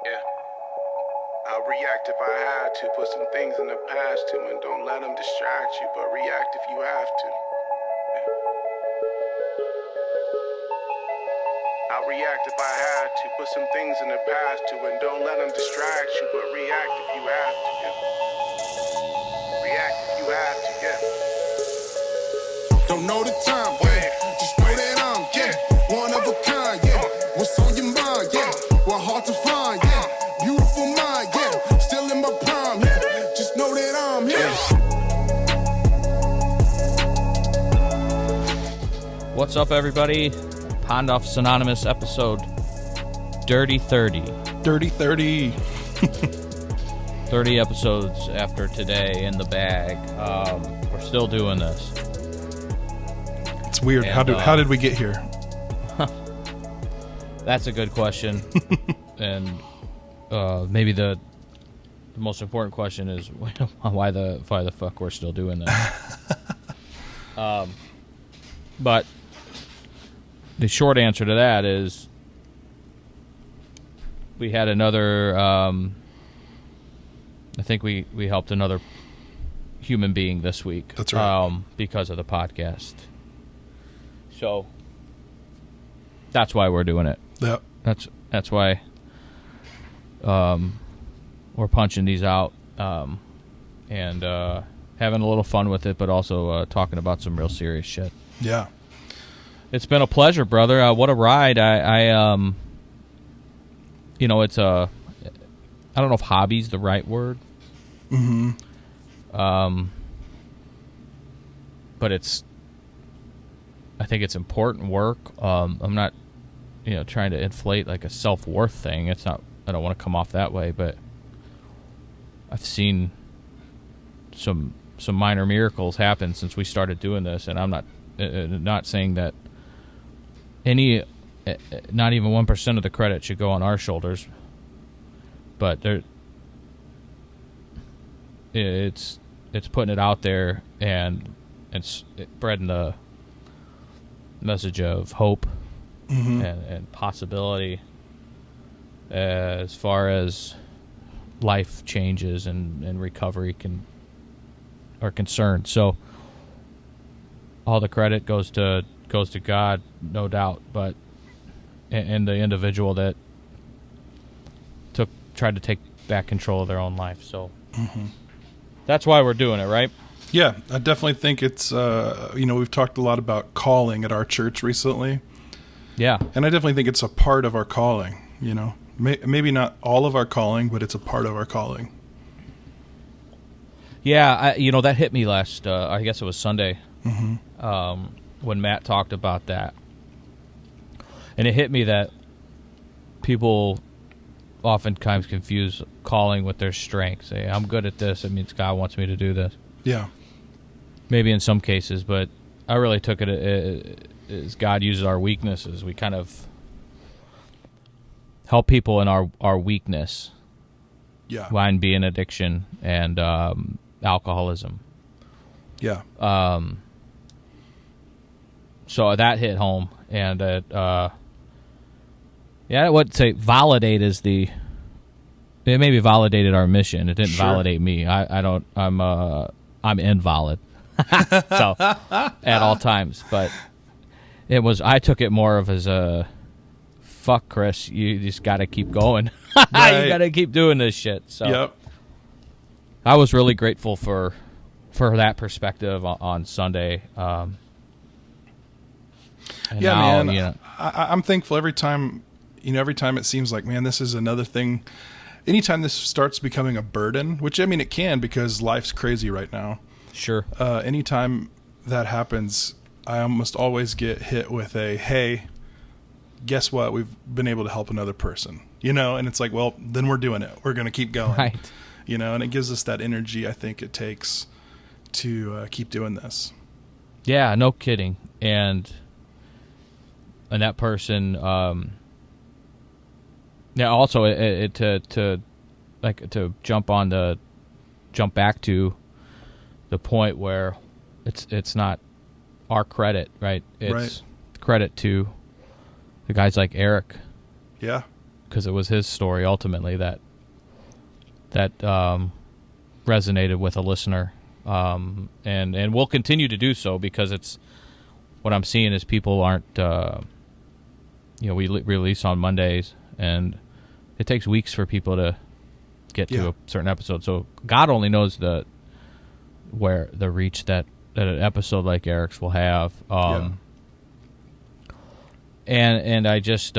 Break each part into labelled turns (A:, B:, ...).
A: Yeah. I'll react if I had to. Put some things in the past too, and don't let them distract you, but react if you have to. Yeah. I'll react if I had to. Put some things in the past too, and don't let them distract you, but react if you have to. Yeah. React if you have to. Yeah.
B: Don't know the time, yeah. Just know that I'm, yeah, one of a kind, yeah. What's on your mind, yeah. What hard to find, yeah. Beautiful mind, yeah. Still in my prime, yeah. Just know that I'm here.
C: What's up, everybody? Pond Off Synonymous episode Dirty 30.
D: Dirty 30.
C: 30 episodes after today in the bag. We're still doing this.
D: It's weird.
C: And,
D: How did we get here?
C: That's a good question. And maybe the most important question is why the fuck we're still doing this. But the short answer to that is we had another I think we helped another human being this week.
D: That's right.
C: Because of the podcast. So that's why we're doing it.
D: Yep.
C: That's why we're punching these out and having a little fun with it, but also talking about some real serious shit.
D: Yeah.
C: It's been a pleasure, brother. What a ride. I it's I don't know if hobby's the right word.
D: Mm-hmm.
C: But I think it's important work. I'm not, trying to inflate like a self-worth thing. It's not, I don't want to come off that way, but I've seen some minor miracles happen since we started doing this, and I'm not saying that not even 1% of the credit should go on our shoulders, but it's putting it out there and it's spreading the message of hope and possibility as far as life changes and recovery are concerned. So all the credit goes to God, no doubt, but and the individual that tried to take back control of their own life. So that's why we're doing it, right?
D: Yeah, I definitely think it's, we've talked a lot about calling at our church recently.
C: Yeah.
D: And I definitely think it's a part of our calling, Maybe not all of our calling, but it's a part of our calling.
C: Yeah, that hit me last, I guess it was Sunday, when Matt talked about that. And it hit me that people oftentimes confuse calling with their strength. Say, I'm good at this, it means God wants me to do this.
D: Yeah.
C: Maybe in some cases, but I really took it as God uses our weaknesses. We kind of help people in our weakness.
D: Yeah.
C: Wine being addiction and alcoholism.
D: Yeah.
C: So that hit home, and it, I would say validate is it maybe validated our mission. It didn't validate me. I'm invalid. So at all times, but I took it more of as a fuck, Chris, you just got to keep going.
D: Right.
C: You got to keep doing this shit. So
D: yep.
C: I was really grateful for that perspective on Sunday.
D: Yeah, man. I'm thankful every time it seems like, man, this is another thing. Anytime this starts becoming a burden, which it can because life's crazy right now.
C: Sure.
D: Anytime that happens, I almost always get hit with hey, guess what? We've been able to help another person, and it's like, well, then we're doing it. We're going to keep going.
C: Right.
D: And it gives us that energy I think it takes to keep doing this.
C: Yeah, no kidding. And that person, also to jump back to the point where it's not our credit, right? It's credit to the guys like Eric.
D: Yeah.
C: because it was his story ultimately that resonated with a listener, and will continue to do so, because it's what I'm seeing is people aren't, we release on Mondays, and it takes weeks for people to get to a certain episode. So God only knows where the reach that an episode like Eric's will have. And I just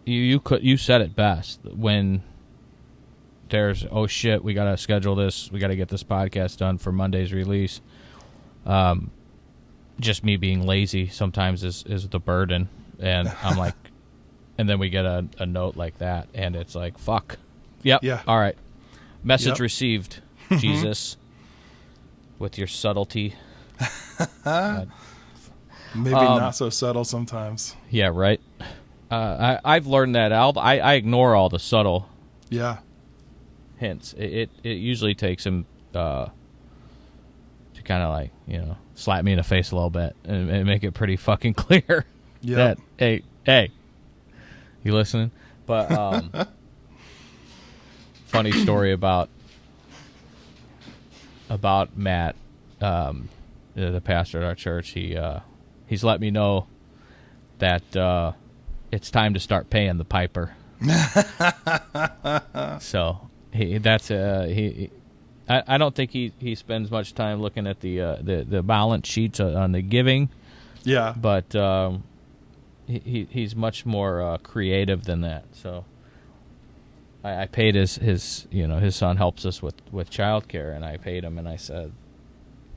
C: you said it best when there's, oh shit, we gotta schedule this, we gotta get this podcast done for Monday's release. Just me being lazy sometimes is the burden, and I'm like, and then we get a note like that, and it's like, fuck, all right, message received, Jesus, with your subtlety.
D: Maybe not so subtle sometimes.
C: Yeah, right. I've learned that I ignore all the subtle hints. It usually takes him to kind of like, slap me in the face a little bit and make it pretty fucking clear that, hey, you listening? But funny story about Matt, the pastor at our church. He's let me know that it's time to start paying the piper. So I don't think he spends much time looking at the balance sheets on the giving. Yeah. But he's much more creative than that. So I paid his son helps us with childcare, and I paid him, and I said,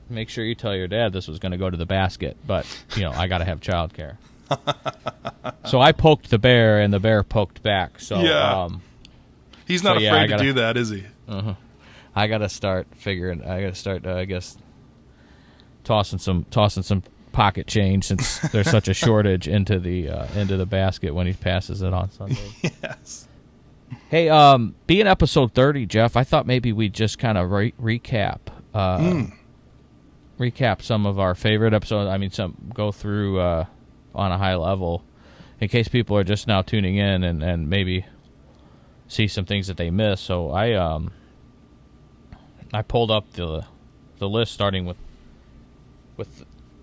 C: make sure you tell your dad this was going to go to the basket, but I got to have childcare. So I poked the bear, and the bear poked back. So
D: he's not afraid to do that, is he?
C: I got to start I guess tossing some pocket change, since there's such a shortage into the basket when he passes it on Sunday.
D: Yes.
C: Hey, being episode 30, Jeff, I thought maybe we'd just kind of recap some of our favorite episodes. I mean, some go through on a high level, in case people are just now tuning in and maybe see some things that they missed. So I pulled up the list, starting with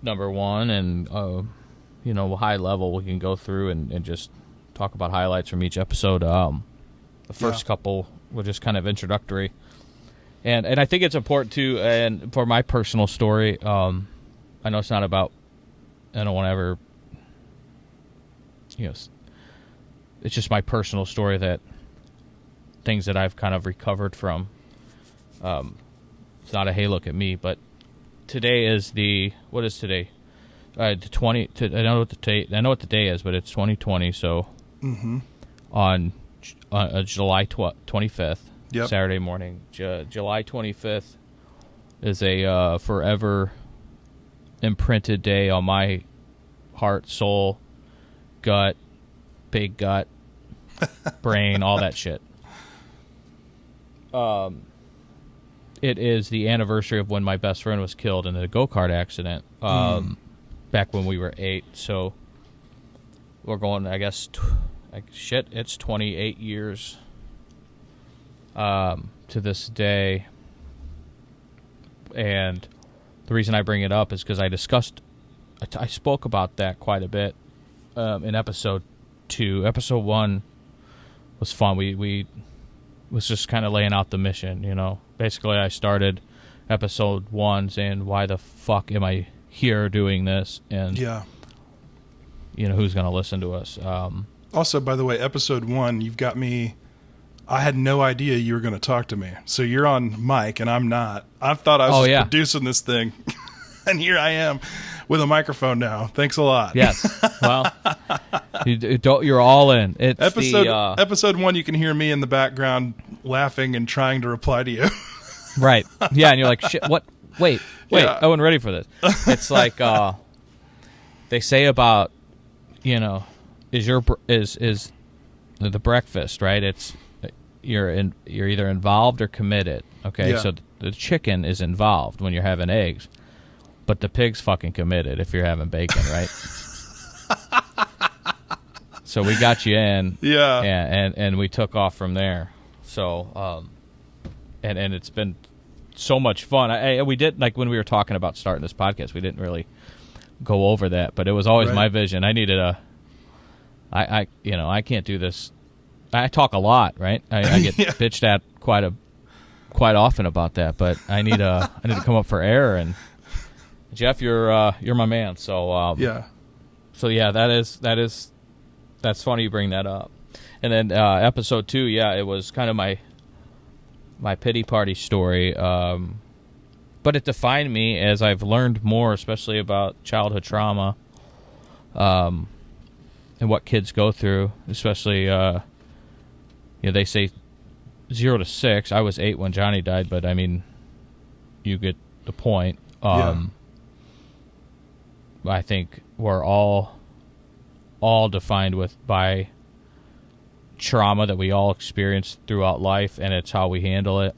C: number one, and high level we can go through and just talk about highlights from each episode. The first couple were just kind of introductory. And I think it's important too, and for my personal story, I know it's not about, I don't want to ever, it's just my personal story, that things that I've kind of recovered from. It's not a hey, look at me, but today is what is today? The 20. I know what the day is, but it's 2020. So on July 25th. Yep. Saturday morning, July 25th, is a forever imprinted day on my heart, soul, gut, big gut, brain, all that shit. It is the anniversary of when my best friend was killed in a go-kart accident back when we were 8. So we're going, I guess, it's 28 years to this day. And the reason I bring it up is because I spoke about that quite a bit in episode 2. Episode 1 was fun. We was just kind of laying out the mission, Basically, I started episode 1 saying, why the fuck am I here doing this? And, who's going to listen to us?
D: Also, by the way, episode 1, you've got me... I had no idea you were going to talk to me. So you're on mic, and I'm not. I thought I was producing this thing. And here I am with a microphone now. Thanks a lot.
C: Yes. Well, you're all in. It's
D: episode 1, you can hear me in the background laughing and trying to reply to you.
C: Right. Yeah, and you're like, shit, what? Wait, I wasn't ready for this. It's like they say about, is the breakfast, right? It's you're either involved or committed. Okay, so the chicken is involved when you're having eggs, but the pig's fucking committed if you're having bacon, right? So we got you in.
D: Yeah.
C: And we took off from there. So, and it's been so much fun. We did, like, when we were talking about starting this podcast, we didn't really go over that, but it was always my vision. I needed I can't do this. I talk a lot, right? I get bitched at quite often about that, but I need to come up for air. And Jeff, you're my man. So that's funny you bring that up. And then episode 2, it was kind of my pity party story, but it defined me as I've learned more, especially about childhood trauma, and what kids go through, especially they say 0 to 6. I was 8 when Johnny died, but I mean, you get the point. I think we're all defined by trauma that we all experience throughout life, and it's how we handle it,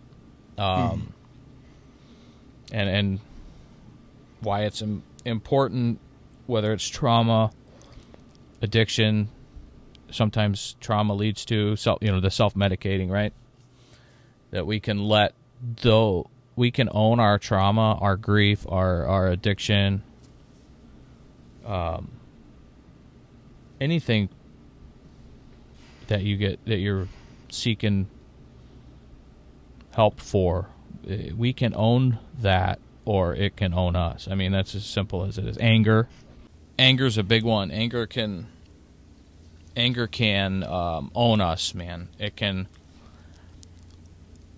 C: and why it's important, whether it's trauma, addiction. Sometimes trauma leads to the self-medicating, right? That we can own our trauma, our grief, our addiction, anything that you're seeking help for. We can own that, or it can own us. I mean, that's as simple as it is. Anger's a big one. Anger can own us, man. It can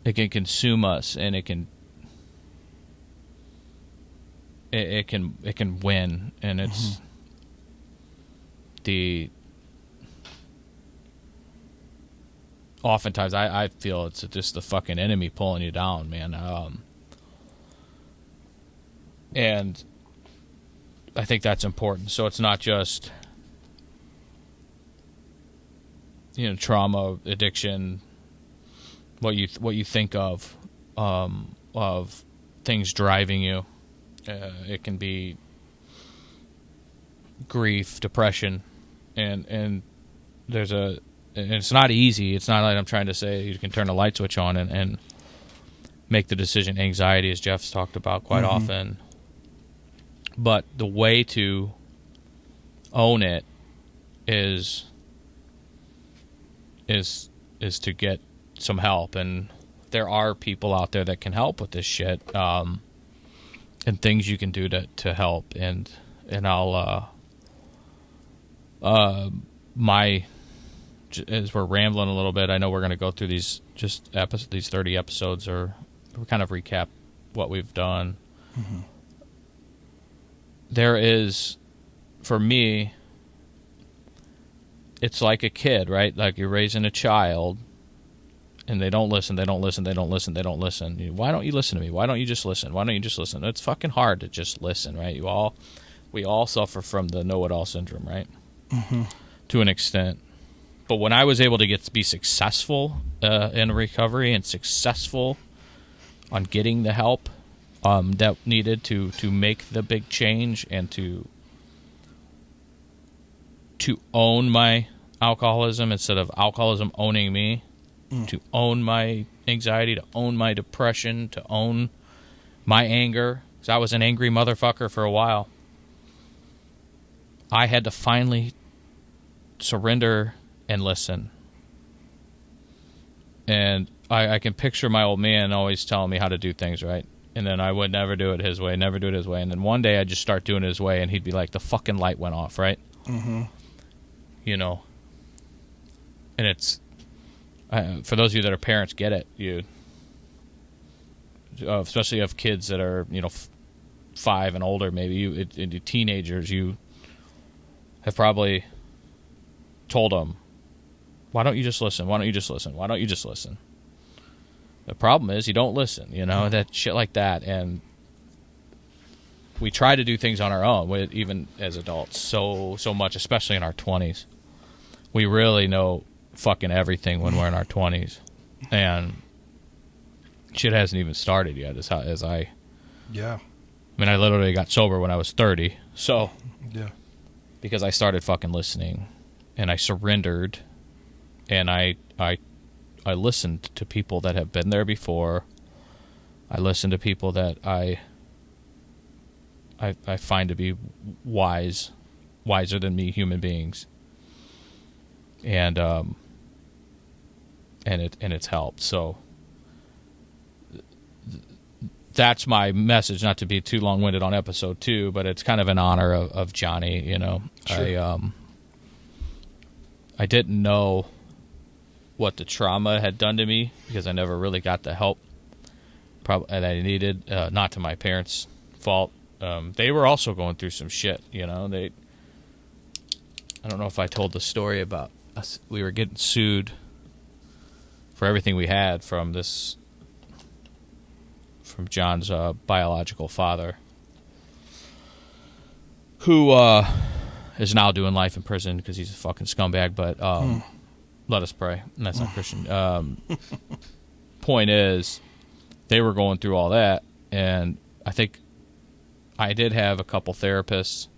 C: consume us, and it can win, and it's oftentimes I feel it's just the fucking enemy pulling you down, man. And I think that's important. So it's not just trauma, addiction, what you think of things driving you. It can be grief, depression, and it's not easy. It's not like I'm trying to say you can turn a light switch on and make the decision. Anxiety, as Jeff's talked about quite often. But the way to own it is to get some help, and there are people out there that can help with this shit, and things you can do to help. And I'll as we're rambling a little bit, I know we're going to go through these 30 episodes, or we kind of recap what we've done. There is, for me, it's like a kid, right? Like you're raising a child, and they don't listen. Why don't you listen to me? Why don't you just listen? It's fucking hard to just listen, right? We all suffer from the know-it-all syndrome, right? To an extent. But when I was able to be successful in recovery, and successful on getting the help that needed to make the big change, and to own my alcoholism instead of alcoholism owning me, to own my anxiety, to own my depression, to own my anger, because I was an angry motherfucker for a while. I had to finally surrender and listen. And I can picture my old man always telling me how to do things, right? And then I would never do it his way. And then one day I'd just start doing it his way, and he'd be like, the fucking light went off, right? And it's, for those of you that are parents, get it. Especially of kids that are, 5 and older, maybe teenagers, you have probably told them, why don't you just listen? The problem is you don't listen, that shit like that. And we try to do things on our own, even as adults, so much, especially in our 20s. We really know fucking everything when we're in our 20s. And shit hasn't even started yet,
D: Yeah.
C: I mean, I literally got sober when I was 30, so...
D: Yeah.
C: Because I started fucking listening. and I surrendered, and I listened to people that have been there before. I listened to people that I find to be wiser than me, human beings, and it's helped. So that's my message. Not to be too long-winded on episode 2, but it's kind of in honor of Johnny. You know, sure. I didn't know what the trauma had done to me because I never really got the help that I needed. Not to my parents' fault. They were also going through some shit. You know, I don't know if I told the story about us. We were getting sued for everything we had from John's biological father, who is now doing life in prison because he's a fucking scumbag. But let us pray. And that's not Christian. Point is, they were going through all that, and I think I did have a couple therapists,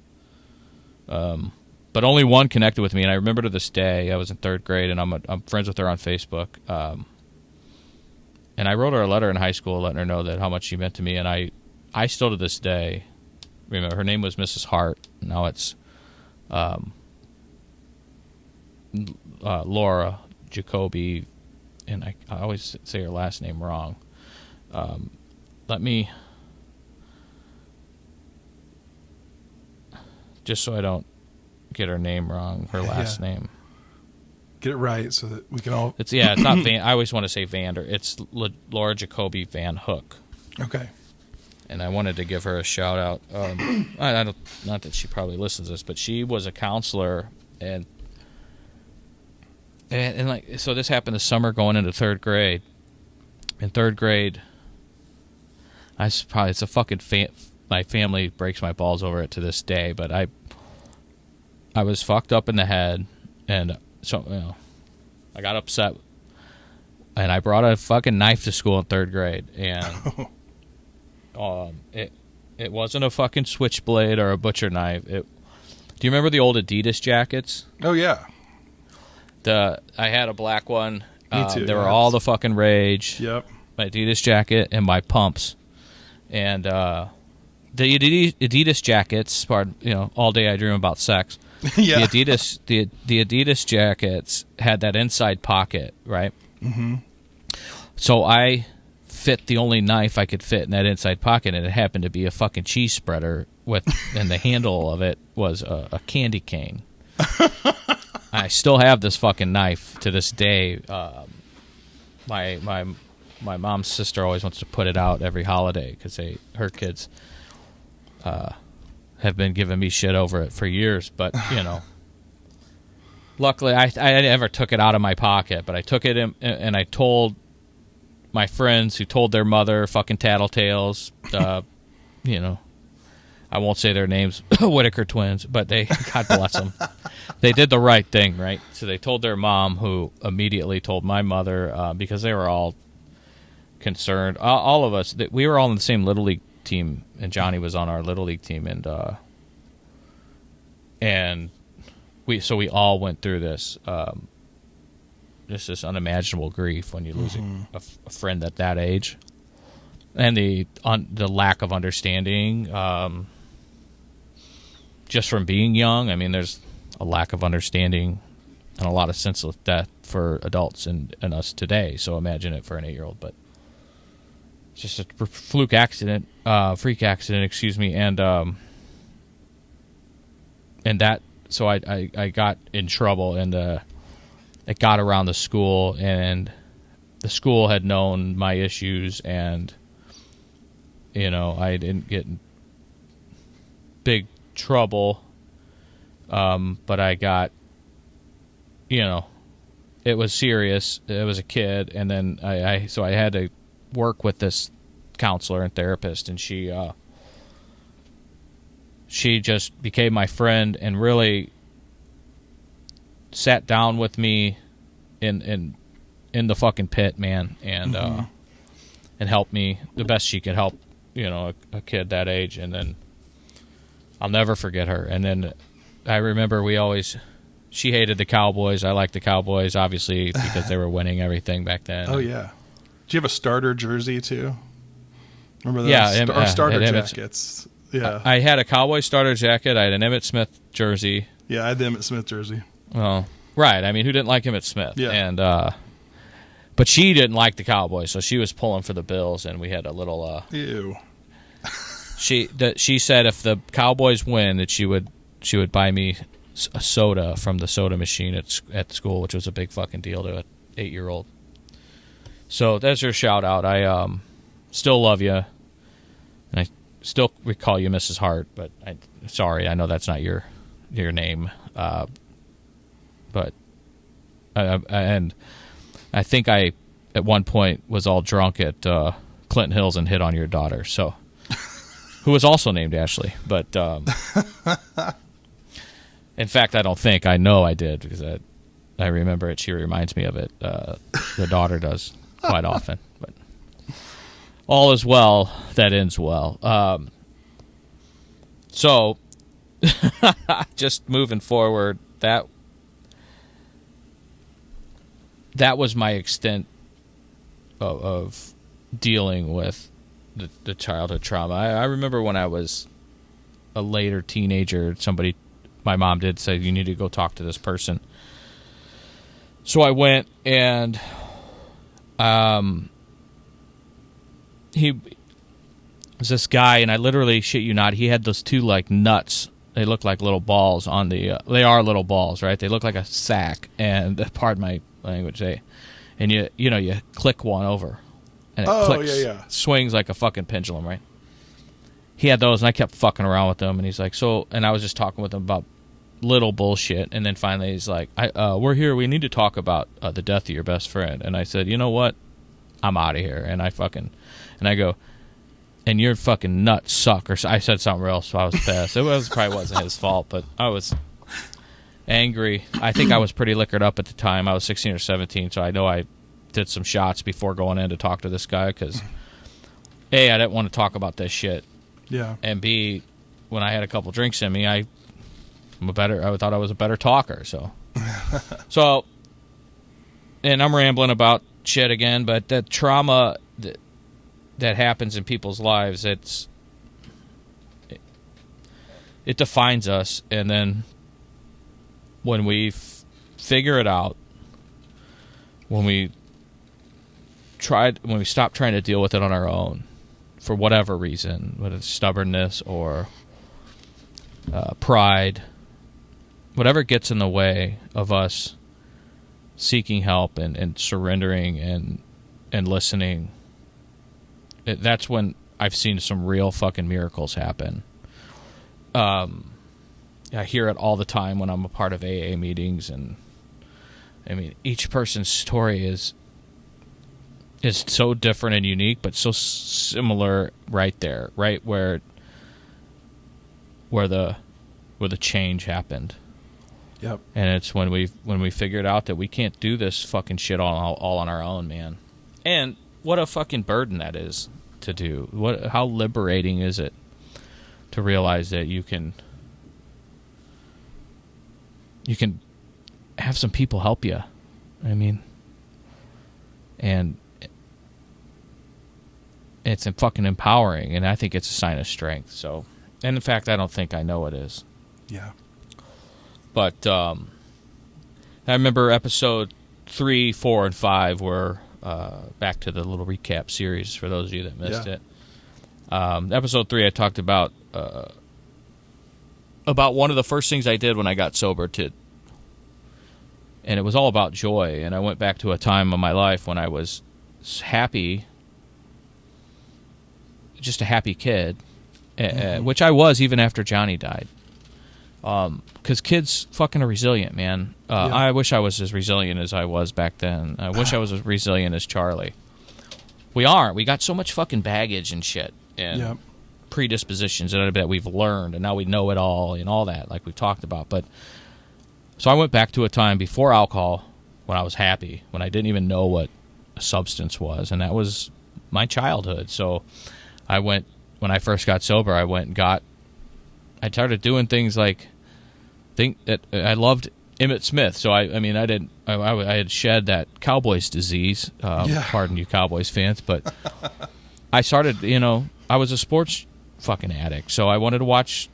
C: but only one connected with me. And I remember to this day, I was in 3rd grade, and I'm friends with her on Facebook. And I wrote her a letter in high school letting her know that how much she meant to me. And I still to this day remember, her name was Mrs. Hart. Now it's Laura Jacoby, and I always say her last name wrong. Let me, just so I don't get her name wrong, her last name.
D: Get it right so that we can all...
C: It's not Van... I always want to say Vander. It's Laura Jacoby Van Hook.
D: Okay.
C: And I wanted to give her a shout-out. Not that she probably listens to this, but she was a counselor, and like, so this happened this summer going into 3rd grade. In 3rd grade, it's a fucking... my family breaks my balls over it to this day, but I was fucked up in the head, and... So, you know, I got upset, and I brought a fucking knife to school in 3rd grade, and it wasn't a fucking switchblade or a butcher knife. Do you remember the old Adidas jackets?
D: Oh yeah.
C: I had a black one.
D: Me too.
C: They were all the fucking rage.
D: Yep.
C: My Adidas jacket and my pumps, and the Adidas jackets. All day I dream about sex.
D: Yeah.
C: The Adidas jackets had that inside pocket, right?
D: Mm-hmm.
C: So I fit the only knife I could fit in that inside pocket, and it happened to be a fucking cheese spreader and the handle of it was a candy cane. I still have this fucking knife to this day. My mom's sister always wants to put it out every holiday because her kids have been giving me shit over it for years, but luckily I never took it out of my pocket, but I took it in, and I told my friends who told their mother fucking tattletales, I won't say their names, Whitaker twins, but God bless them. They did the right thing, right? So they told their mom, who immediately told my mother, because they were all concerned. All of us, we were all in the same Little League team, and Johnny was on our Little League team, and we all went through this, just this unimaginable grief when you lose a friend at that age, and the lack of understanding, just from being young. I mean, there's a lack of understanding and a lot of senseless death for adults and us today. So imagine it for an 8-year-old, but. Just a freak accident, excuse me, and that. So I got in trouble, and it got around the school, and the school had known my issues, and I didn't get in big trouble, but I got, it was serious. It was a kid, and then I had to work with this counselor and therapist, and she just became my friend and really sat down with me in the fucking pit, man, and helped me the best she could help, a kid that age. And then I'll never forget her. And then I remember we always she hated the Cowboys. I liked the Cowboys, obviously, because they were winning everything back then.
D: Oh, yeah. Do you have a starter jersey, too? Remember those?
C: Yeah.
D: Our starter jackets. Yeah.
C: I had a Cowboy starter jacket. I had an Emmitt Smith jersey.
D: Yeah, I had the Emmitt Smith jersey.
C: Well, right. I mean, who didn't like Emmitt Smith?
D: Yeah.
C: And, but she didn't like the Cowboys, so she was pulling for the Bills, and we had a little...
D: Ew.
C: She said if the Cowboys win, that she would buy me a soda from the soda machine at school, which was a big fucking deal to an 8-year-old. So that's your shout out. I still love you, and I still call you Mrs. Hart. But sorry, I know that's not your name. But and I think I at one point was all drunk at Clinton Hills and hit on your daughter. So. Who was also named Ashley, but in fact, I don't think. I know I did because I remember it. She reminds me of it. The daughter does quite often, but all is well that ends well. So, just moving forward, that was my extent of dealing with the childhood trauma. I remember when I was a later teenager, my mom did say, you need to go talk to this person. So I went, and he was this guy, and I literally, shit you not, he had those two like nuts. They look like little balls on the, they are little balls, right? They look like a sack, and pardon my language, and you click one over. And it clicks, swings like a fucking pendulum, right? He had those, and I kept fucking around with them, and he's like, and I was just talking with him about little bullshit, and then finally he's like, we're here, we need to talk about the death of your best friend. And I said, you know what? I'm out of here. And I go, and your fucking nuts suck, or I said something else, so I was pissed. Probably wasn't his fault, but I was angry. I think I was pretty liquored up at the time. I was 16 or 17, so I know I did some shots before going in to talk to this guy because A, I didn't want to talk about this shit.
D: Yeah.
C: And B, when I had a couple drinks in me, I thought I was a better talker. So, and I'm rambling about shit again, but that trauma that happens in people's lives, it defines us. And then when we figure it out, when we stop trying to deal with it on our own for whatever reason, whether it's stubbornness or pride, whatever gets in the way of us seeking help and surrendering and listening, that's when I've seen some real fucking miracles happen. I hear it all the time when I'm a part of AA meetings, and I mean, each person's story is so different and unique, but so similar right there, right where the change happened.
D: Yep.
C: And it's when we figured out that we can't do this fucking shit all on our own, man. And what a fucking burden that is to do. How liberating is it to realize that you can have some people help you. I mean, and it's fucking empowering, and I think it's a sign of strength. So, and in fact, I don't think I know it is.
D: Yeah.
C: But I remember episode 3, 4, and 5 were back to the little recap series for those of you that missed it. Episode 3, I talked about one of the first things I did when I got sober, and it was all about joy. And I went back to a time of my life when I was happy, just a happy kid, which I was even after Johnny died. Because kids fucking are resilient, man. I wish I was as resilient as I was back then. I wish I was as resilient as Charlie. We aren't. We got so much fucking baggage and shit and predispositions that we've learned, and now we know it all and all that, like we've talked about. But so I went back to a time before alcohol when I was happy, when I didn't even know what a substance was, and that was my childhood. So when I first got sober, I started doing things like I loved Emmitt Smith. So I mean, I had shed that Cowboys disease. Pardon you, Cowboys fans, but I started. I was a sports fucking addict, so I wanted to watch.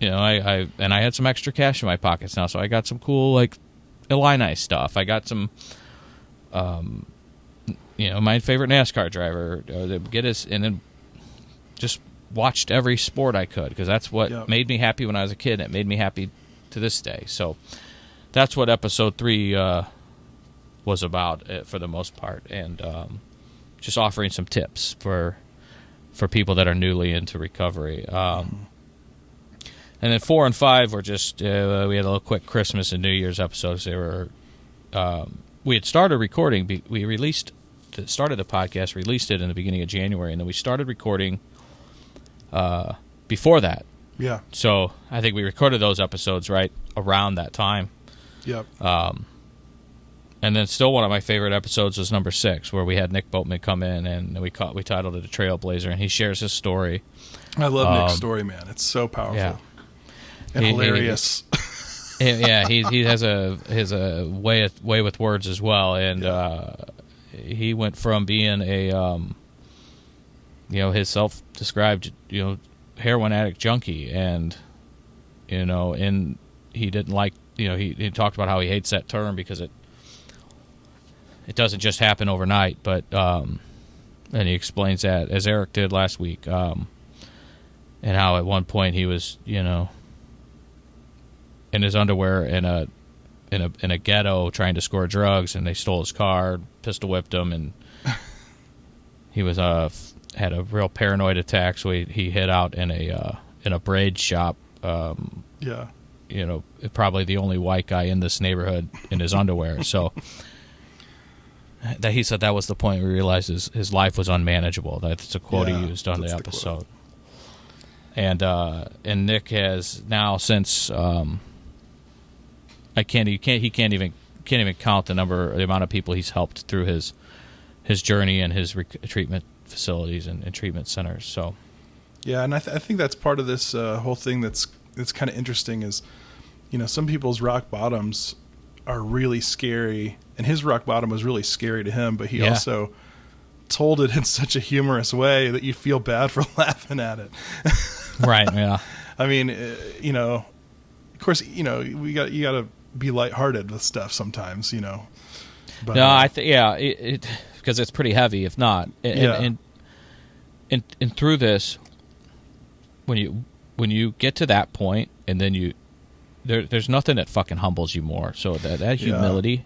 C: I had some extra cash in my pockets now, so I got some cool like Illini stuff. I got some, my favorite NASCAR driver get us, and then just watched every sport I could because that's what made me happy when I was a kid. And it made me happy to this day. So that's what episode 3 was about for the most part, and just offering some tips for people that are newly into recovery. And then 4 and 5 were just we had a little quick Christmas and New Year's episodes. They were we had started recording. We started the podcast, released it in the beginning of January, and then we started recording before that.
D: Yeah.
C: So I think we recorded those episodes right around that time.
D: Yep.
C: And then still one of my favorite episodes was number 6, where we had Nick Boatman come in, and we titled it A Trailblazer, and he shares his story.
D: I love Nick's story, man. It's so powerful.
C: Yeah.
D: And hilarious.
C: He has a way with words as well, and he went from being a his self-described heroin addict junkie, and and he didn't like he talked about how he hates that term because it doesn't just happen overnight, but and he explains that, as Eric did last week, and how at one point he was in his underwear in a ghetto trying to score drugs, and they stole his car, pistol whipped him, and he was had a real paranoid attack, so he hid out in a braid shop. Probably the only white guy in this neighborhood in his underwear. So that he said that was the point where he realized his life was unmanageable. That's a quote he used on the episode. And Nick has now since he can't even count the amount of people he's helped through his journey and his treatment facilities and treatment centers. So
D: yeah, and I think that's part of this whole thing that's kind of interesting is some people's rock bottoms are really scary, and his rock bottom was really scary to him, but he also told it in such a humorous way that you feel bad for laughing at it.
C: Right. Yeah.
D: I mean, of course, you got to be lighthearted with stuff sometimes, But,
C: no, I think because it's pretty heavy, if not. And through this, when you get to that point, and then there's nothing that fucking humbles you more. So that humility,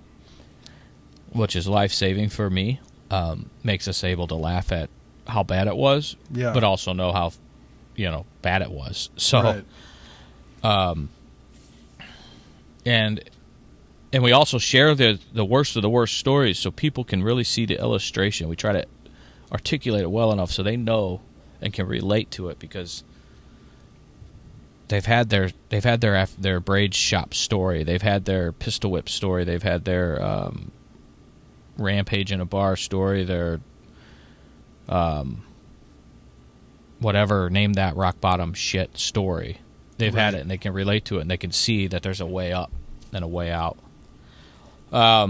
C: which is life-saving for me, makes us able to laugh at how bad it was, but also know how bad it was. So, right. And we also share the worst of the worst stories, so people can really see the illustration. We try to articulate it well enough so they know and can relate to it, because they've had their braid shop story, they've had their pistol whip story, they've had their rampage in a bar story, their whatever, name that rock bottom shit story. They've had it, and they can relate to it, and they can see that there's a way up and a way out. I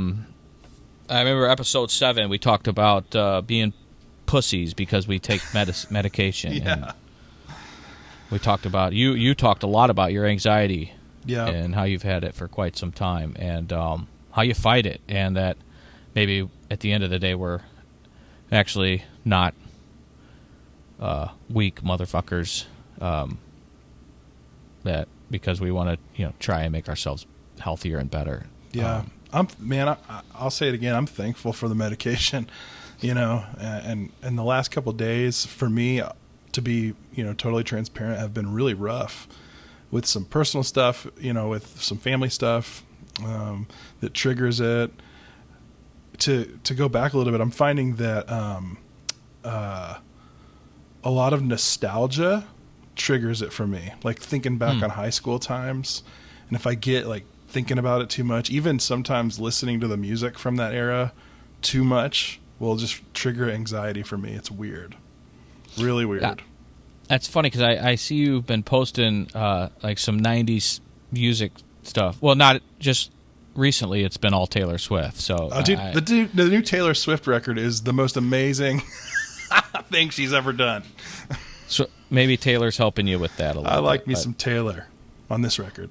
C: remember episode 7, we talked about being pussies because we take medication.
D: Yeah.
C: And we talked about you talked a lot about your anxiety, and how you've had it for quite some time, and how you fight it, and that maybe at the end of the day we're actually not weak motherfuckers, that because we want to try and make ourselves healthier and better.
D: I'll say it again, I'm thankful for the medication, and the last couple of days for me, to be totally transparent, have been really rough with some personal stuff, with some family stuff that triggers it. To go back a little bit, I'm finding that a lot of nostalgia triggers it for me, like thinking back on high school times, and if I get like thinking about it too much, even sometimes listening to the music from that era too much will just trigger anxiety for me. It's weird, really weird.
C: That's funny because I see you've been posting like some 90s music stuff. Well, not just recently it's been all Taylor Swift. So
D: Dude, the new Taylor Swift record is the most amazing thing she's ever done.
C: So maybe Taylor's helping you with that a little
D: I like
C: bit,
D: me some Taylor on this record.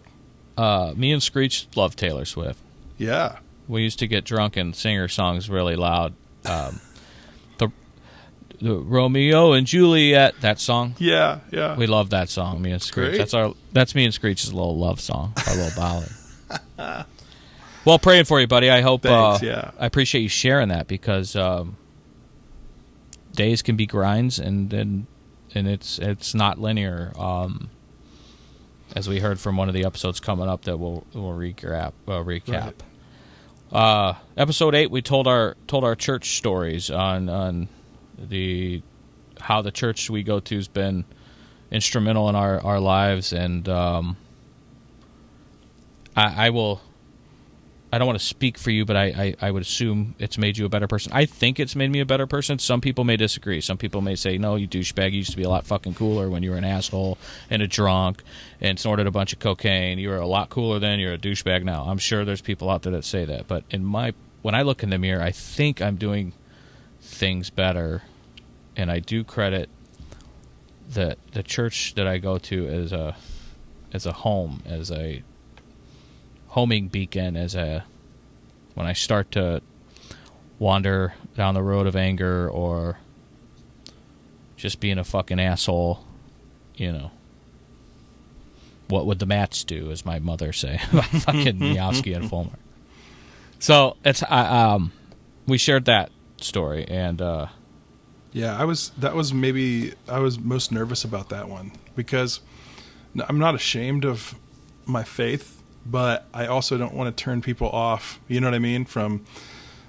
C: Me and Screech love Taylor Swift.
D: Yeah.
C: We used to get drunk and sing her songs really loud. The Romeo and Juliet, that song.
D: Yeah, yeah.
C: We love that song, me and Screech.
D: Great.
C: That's me and Screech's little love song, our little ballad. Well, praying for you, buddy. I hope.
D: Thanks, yeah.
C: I appreciate you sharing that because days can be grinds, and it's not linear. As we heard from one of the episodes coming up that we'll recap.
D: Right.
C: Episode 8, we told our church stories on how the church we go to has been instrumental in our lives, and I don't want to speak for you, but I would assume it's made you a better person. I think it's made me a better person. Some people may disagree. Some people may say, no, you douchebag, you used to be a lot fucking cooler when you were an asshole and a drunk and snorted a bunch of cocaine. You were a lot cooler then, you're a douchebag now. I'm sure there's people out there that say that. But when I look in the mirror, I think I'm doing things better, and I do credit the church that I go to as a home, as a homing beacon, when I start to wander down the road of anger or just being a fucking asshole, what would the Mats do, as my mother say about fucking Miowski and Fulmer. So it's we shared that story, and
D: Yeah, I was most nervous about that one because I'm not ashamed of my faith, but I also don't want to turn people off, you know what I mean, from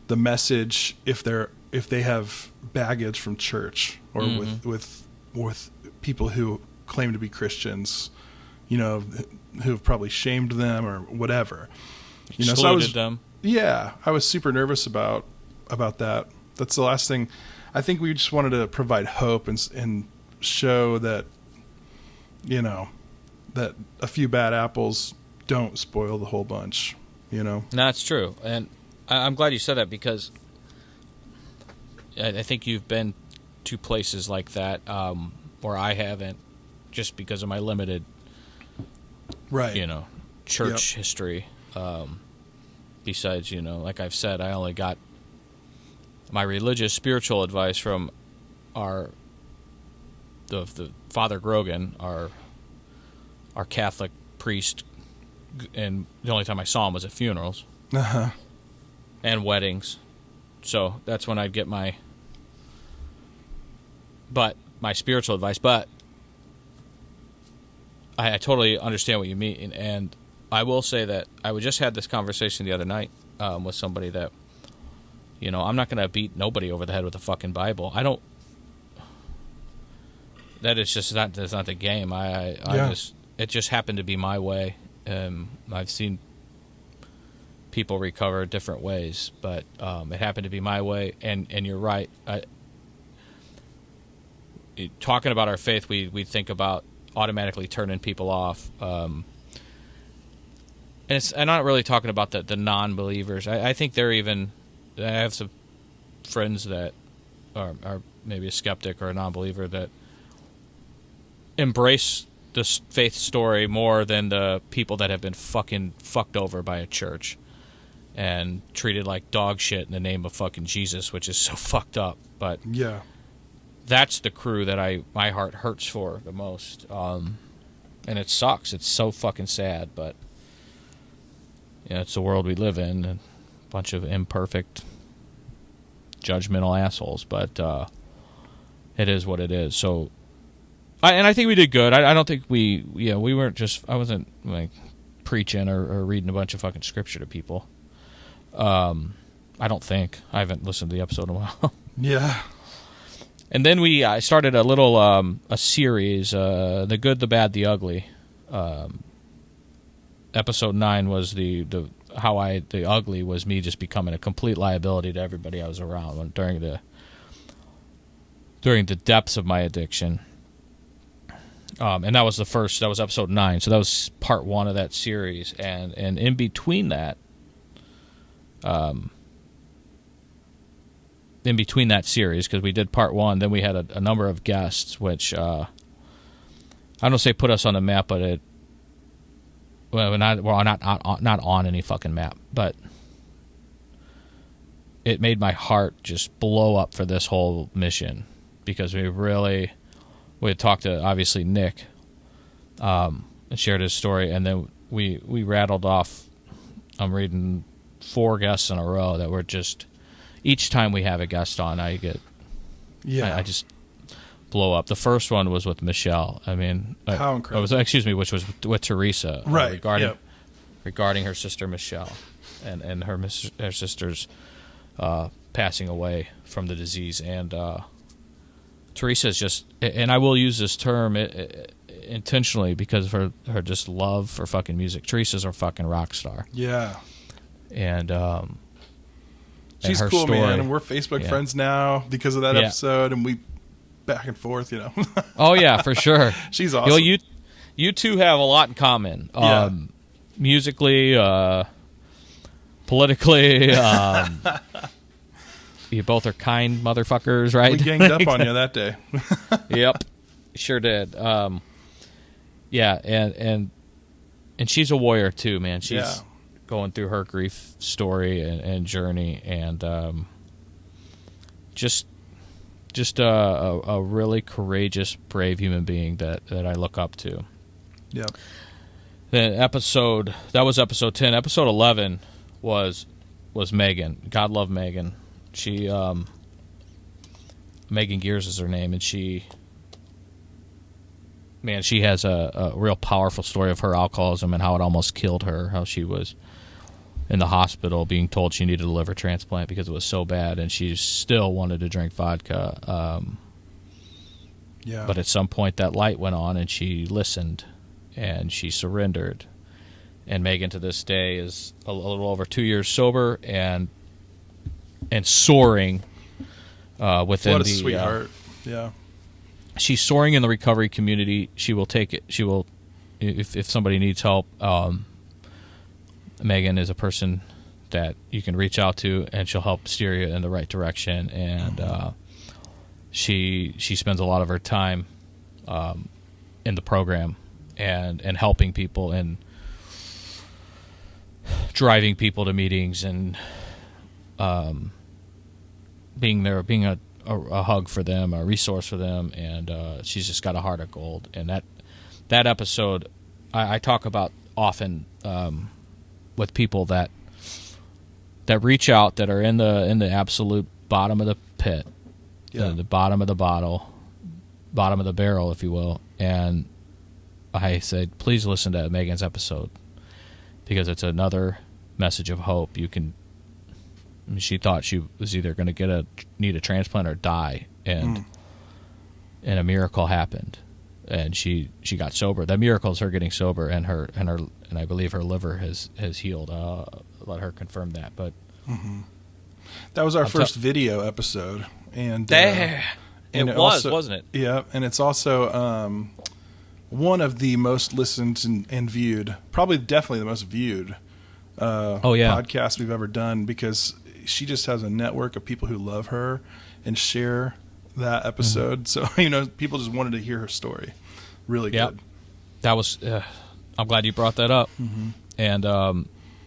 D: the message if they have baggage from church or with people who claim to be Christians, who have probably shamed them or whatever.
C: Excluded them.
D: Yeah, I was super nervous about that. That's the last thing. I think we just wanted to provide hope and show that, that a few bad apples don't spoil the whole bunch, No,
C: that's true. And I'm glad you said that because I think you've been to places like that where I haven't, just because of my limited,
D: right?
C: Church history. Besides, like I've said, I only got my religious spiritual advice from the Father Grogan, our Catholic priest, and the only time I saw him was at funerals and weddings. So that's when I'd get my spiritual advice. But I totally understand what you mean, and I will say that I just had this conversation the other night with somebody that, I'm not going to beat nobody over the head with a fucking Bible. I don't. That is just not. That's not the game. It just happened to be my way. I've seen people recover different ways, but it happened to be my way. And you're right. Talking about our faith, we think about automatically turning people off. And I'm not really talking about the non-believers. I think they're even. I have some friends that are maybe a skeptic or a non-believer that embrace this faith story more than the people that have been fucking fucked over by a church and treated like dog shit in the name of fucking Jesus, which is so fucked up. But
D: yeah,
C: that's the crew that my heart hurts for the most. And it sucks. It's so fucking sad, but it's the world we live in. And a bunch of imperfect, judgmental assholes, but it is what it is. So, I think we did good. I don't think we weren't just. I wasn't like preaching or reading a bunch of fucking scripture to people. I don't think. I haven't listened to the episode in a while.
D: Yeah.
C: And then I started a little a series, The Good, the Bad, the Ugly. Episode 9 was the ugly was me just becoming a complete liability to everybody I was around during the depths of my addiction. And that was episode 9, so that was part 1 of that series. And in between that, in between that series, because we did part 1, then we had a number of guests, which I don't say put us on the map, but it we're not on any fucking map, but it made my heart just blow up for this whole mission, because we had talked to, obviously, Nick, and shared his story, and then we rattled off, I'm reading 4 guests in a row that were just, each time we have a guest on, I just blow up. The first one was with Michelle. I mean,
D: how incredible.
C: Which was with Teresa,
D: right?
C: Regarding her sister Michelle, and her sister's passing away from the disease. And Teresa's just, and I will use this term intentionally because of her just love for fucking music. Teresa's a fucking rock star.
D: Yeah.
C: And
D: she's
C: and her
D: cool,
C: story,
D: man. And we're Facebook friends now because of that episode, and we back and forth, you know.
C: Oh yeah, for sure.
D: She's awesome.
C: You two have a lot in common. Musically, politically, you both are kind motherfuckers, right?
D: We ganged up on you that day.
C: Yep, sure did. Yeah, and she's a warrior too, man. She's going through her grief story and journey, and just a really courageous, brave human being that I look up to.
D: Yeah.
C: That was episode 10. Episode 11 was Megan. God love Megan. She Megan Gears is her name, and she has a real powerful story of her alcoholism and how it almost killed her, how she was in the hospital being told she needed a liver transplant because it was so bad, and she still wanted to drink vodka. But at some point that light went on, and she listened, and she surrendered. And Megan to this day is a little over 2 years sober and soaring within
D: what a sweetheart. Yeah.
C: She's soaring in the recovery community. She will take it. She will, if somebody needs help. Megan is a person that you can reach out to, and she'll help steer you in the right direction. And she spends a lot of her time in the program and helping people and driving people to meetings and being there, being a hug for them, a resource for them. And she's just got a heart of gold. And that episode I talk about often with people that reach out, that are in the absolute bottom of the pit, the bottom of the bottle, bottom of the barrel, if you will. And I said, please listen to Megan's episode, because it's another message of hope. She thought she was either going to need a transplant or die, and a miracle happened, and she got sober. That miracle is her getting sober, and I believe her liver has healed. Let her confirm that. But
D: that was our first video episode, and
C: it was, wasn't it?
D: Yeah, and it's also one of the most listened and viewed, definitely the most viewed podcast we've ever done, because she just has a network of people who love her and share that episode. So, people just wanted to hear her story. Really good.
C: That was, I'm glad you brought that up. And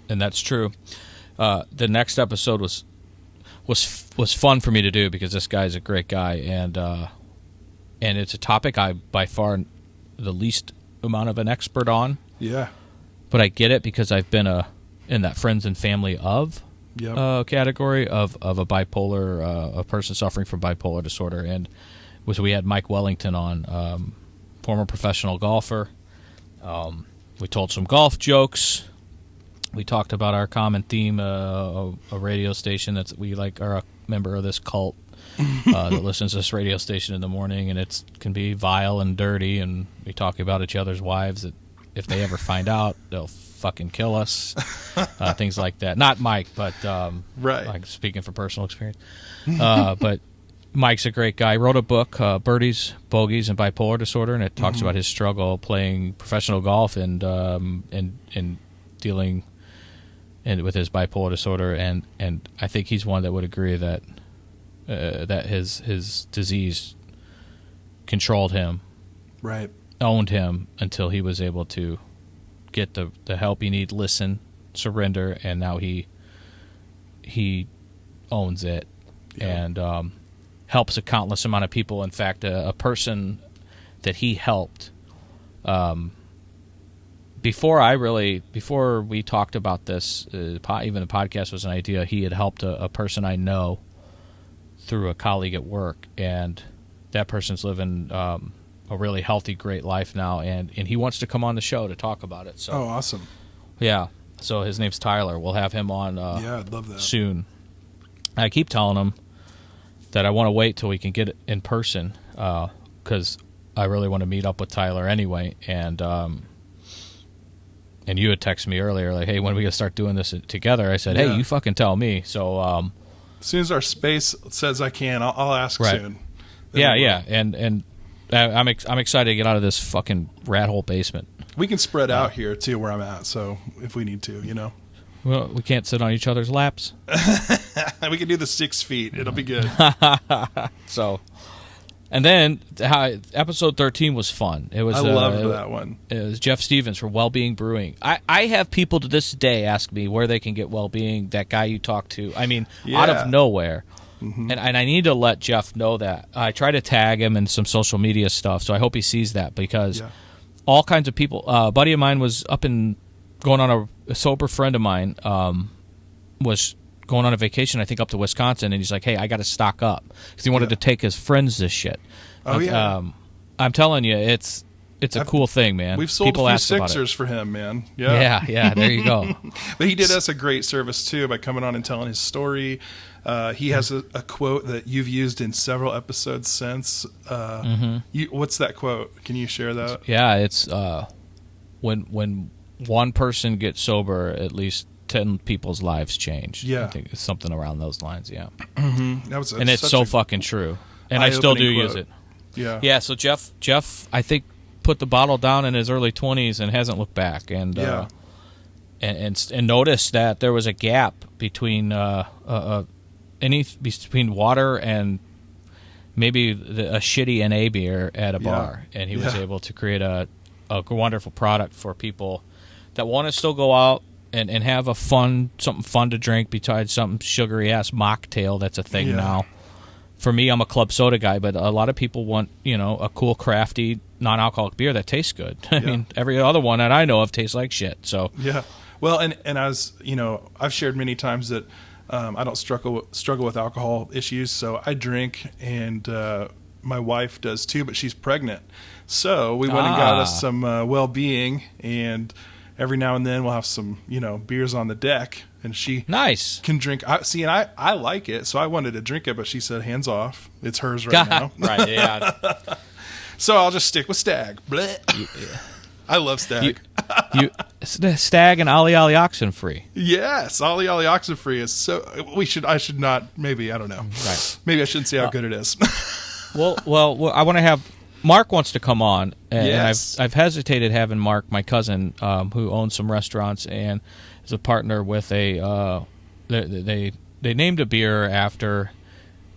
C: that's true. The next episode was fun for me to do, because this guy's a great guy, and it's a topic I by far the least amount of an expert on.
D: Yeah.
C: But I get it, because I've been in that friends and family of category of a bipolar, a person suffering from bipolar disorder. And we had Mike Wellington on, former professional golfer. We told some golf jokes. We talked about our common theme, a radio station that we like, are a member of this cult that listens to this radio station in the morning, and it can be vile and dirty, and we talk about each other's wives that if they ever find out, they'll fucking kill us. Things like that. Not Mike, but like speaking from personal experience. But Mike's a great guy. He wrote a book, Birdies, Bogeys, and Bipolar Disorder, and it talks about his struggle playing professional golf and dealing and with his bipolar disorder, and I think he's one that would agree that that his disease controlled him,
D: Right.
C: owned him until he was able to get the help he needed, listen, surrender, and now he owns it, and helps a countless amount of people. In fact, a person that he helped, before we talked about this, even the podcast was an idea, he had helped a person I know through a colleague at work, and that person's living a really healthy, great life now, and he wants to come on the show to talk about it. So,
D: awesome.
C: Yeah. So his name's Tyler. We'll have him on
D: I'd love that.
C: soon. I keep telling him that I want to wait till we can get it in person, because I really want to meet up with Tyler anyway. And you had texted me earlier, like, hey, when are we going to start doing this together? I said, hey, you fucking tell me. So
D: as soon as our space says I can, I'll ask soon.
C: Yeah. And I'm excited to get out of this fucking rat hole basement.
D: We can spread out here, too, where I'm at, so if we need to,
C: Well, we can't sit on each other's laps.
D: We can do the 6 feet. It'll be good.
C: So, and then episode 13 was fun. It was.
D: I loved that one.
C: It was Jeff Stevens for Wellbeing Brewing. I have people to this day ask me where they can get Wellbeing. That guy you talked to. I mean, out of nowhere. Mm-hmm. And I need to let Jeff know that. I try to tag him in some social media stuff, so I hope he sees that, because all kinds of people. A buddy of mine was going on a sober friend of mine was going on a vacation, I think, up to Wisconsin, and he's like, hey, I got to stock up, because he wanted to take his friends this shit. I'm telling you, it's a cool thing, man.
D: We've sold
C: people
D: a few Sixers for him, man. Yeah,
C: there you go.
D: But he did us a great service, too, by coming on and telling his story. He has a quote that you've used in several episodes since. What's that quote? Can you share that?
C: Yeah, it's when one person gets sober, at least 10 people's lives change.
D: Yeah.
C: I think it's something around those lines, yeah.
D: Mm-hmm.
C: And it's so fucking true. And I still do use it.
D: Yeah.
C: Yeah, so Jeff, I think, put the bottle down in his early 20s and hasn't looked back. And and noticed that there was a gap between between water and maybe a shitty NA beer at a bar, and he was able to create a wonderful product for people that want to still go out and have something fun to drink besides something sugary ass mocktail that's a thing now. For me, I'm a club soda guy, but a lot of people want a cool crafty non-alcoholic beer that tastes good. I mean, every other one that I know of tastes like shit. So
D: well, and as I've shared many times that I don't struggle with alcohol issues, so I drink, and my wife does too, but she's pregnant. So we went and got us some Well-Being, and every now and then we'll have some beers on the deck, and she can drink. I like it, so I wanted to drink it, but she said hands off. It's hers right now.
C: Right? Yeah.
D: So I'll just stick with Stag. I love Stag.
C: Stag and Ollie oxen free.
D: Yes, Ollie oxen free is so. I should not. Maybe I don't know.
C: Right.
D: Maybe I shouldn't say how good it is.
C: well, I want to have Mark wants to come on, and I've hesitated having Mark, my cousin, who owns some restaurants and is a partner with they named a beer after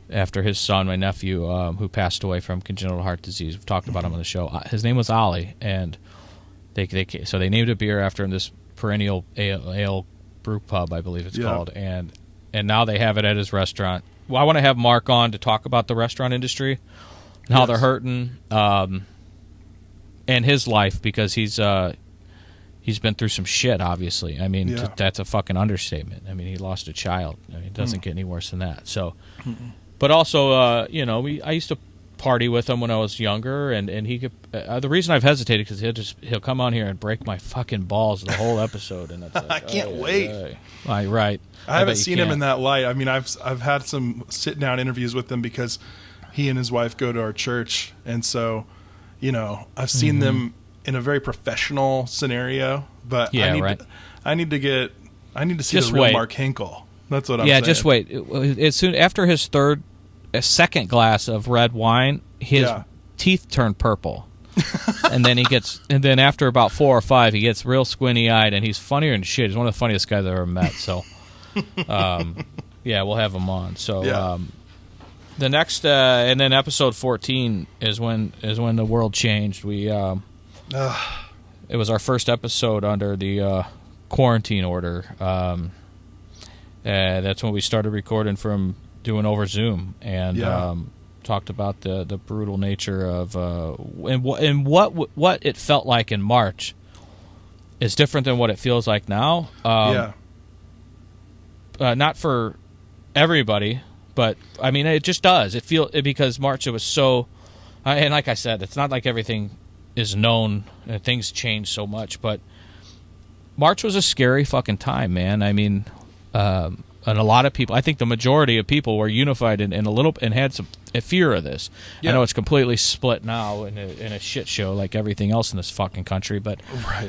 C: his son, my nephew, who passed away from congenital heart disease. We've talked about him on the show. His name was Ollie, and they named a beer after him, this perennial ale brew pub, I believe it's called, and now they have it at his restaurant. Well, I want to have Mark on to talk about the restaurant industry and how they're hurting, and his life, because he's been through some shit, obviously. I mean, that's a fucking understatement. I mean, he lost a child. I mean, it doesn't get any worse than that. So, but also, I used to party with him when I was younger, and he could. The reason I've hesitated because he'll come on here and break my fucking balls the whole episode, and it's like,
D: I can't wait.
C: Right.
D: I haven't seen him in that light. I mean, I've had some sit down interviews with him because he and his wife go to our church, and so I've seen them in a very professional scenario. But I need to see the real Mark Hinkle. That's what I'm saying. Yeah,
C: just wait. As soon after his second glass of red wine, his teeth turned purple. and then after about 4 or 5, he gets real squinty eyed, and he's funnier than shit. He's one of the funniest guys I've ever met. So, yeah, we'll have him on. So,
D: Yeah.
C: the next and then episode 14 is when the world changed. It was our first episode under the quarantine order. That's when we started recording from doing over Zoom, and talked about the brutal nature of and what it felt like in March is different than what it feels like now. Not for everybody, but I mean it just does. Because March, it was so, and like I said, it's not like everything is known and things change so much, but March was a scary fucking time, man. I mean, and a lot of people, I think the majority of people were unified in a little, and had some fear of this. I know it's completely split now in a shit show like everything else in this fucking country, but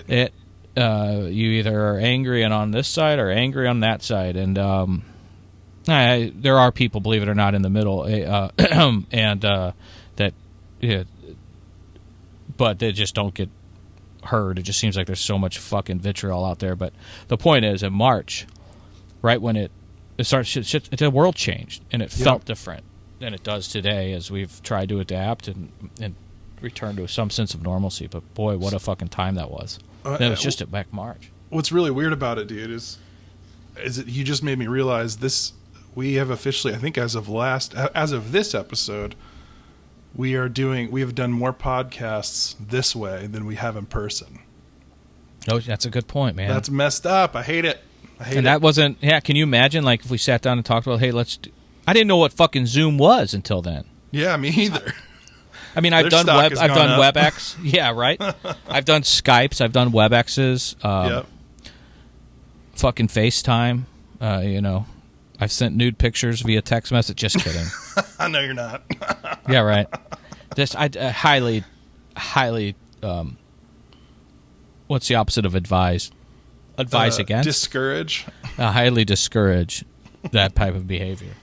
C: you either are angry and on this side or angry on that side, and there are people, believe it or not, in the middle, and that, but they just don't get heard. It just seems like there's so much fucking vitriol out there. But the point is, in March, right when it started, the world changed, and it felt different than it does today, as we've tried to adapt and return to some sense of normalcy. But boy, what a fucking time that was. It was just back March.
D: What's really weird about it, dude, is it, you just made me realize this. We have officially, I think, as of this episode, we have done more podcasts this way than we have in person.
C: Oh, that's a good point, man.
D: That's messed up. I hate it.
C: That wasn't. Yeah, can you imagine? Like if we sat down and talked about, hey, I didn't know what fucking Zoom was until then.
D: Yeah, me either.
C: I mean, I've done WebEx. Yeah, right. I've done Skypes. I've done WebExes. Fucking FaceTime. I've sent nude pictures via text message. Just kidding.
D: I know you're not.
C: Yeah, right. I highly, what's the opposite of advise? Advise against?
D: Discourage.
C: Highly discourage that type of behavior.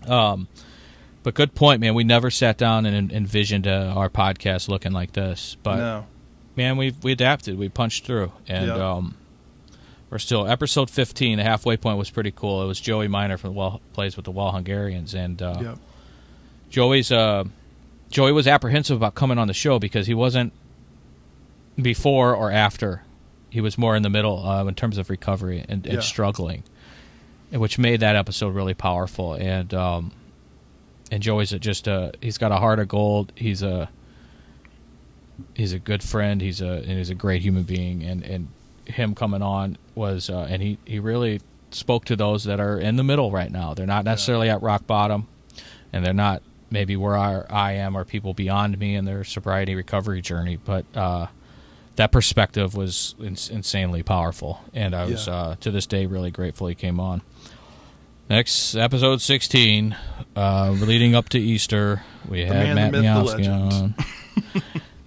C: But good point, man. We never sat down and envisioned our podcast looking like this. But
D: no.
C: Man, we adapted. We punched through, and we're still episode 15. The halfway point was pretty cool. It was Joey Miner plays with the Well Hungarians, and Joey was apprehensive about coming on the show because he wasn't before or after. He was more in the middle in terms of recovery and struggling, which made that episode really powerful. And Joey's he's got a heart of gold. He's a good friend. He's a great human being, and him coming on was and he really spoke to those that are in the middle right now. They're not necessarily at rock bottom, and they're not maybe where I am, or people beyond me in their sobriety recovery journey, but that perspective was insanely powerful, and I was to this day really grateful he came on. Next, episode 16, leading up to Easter, we had Matt Miowski on,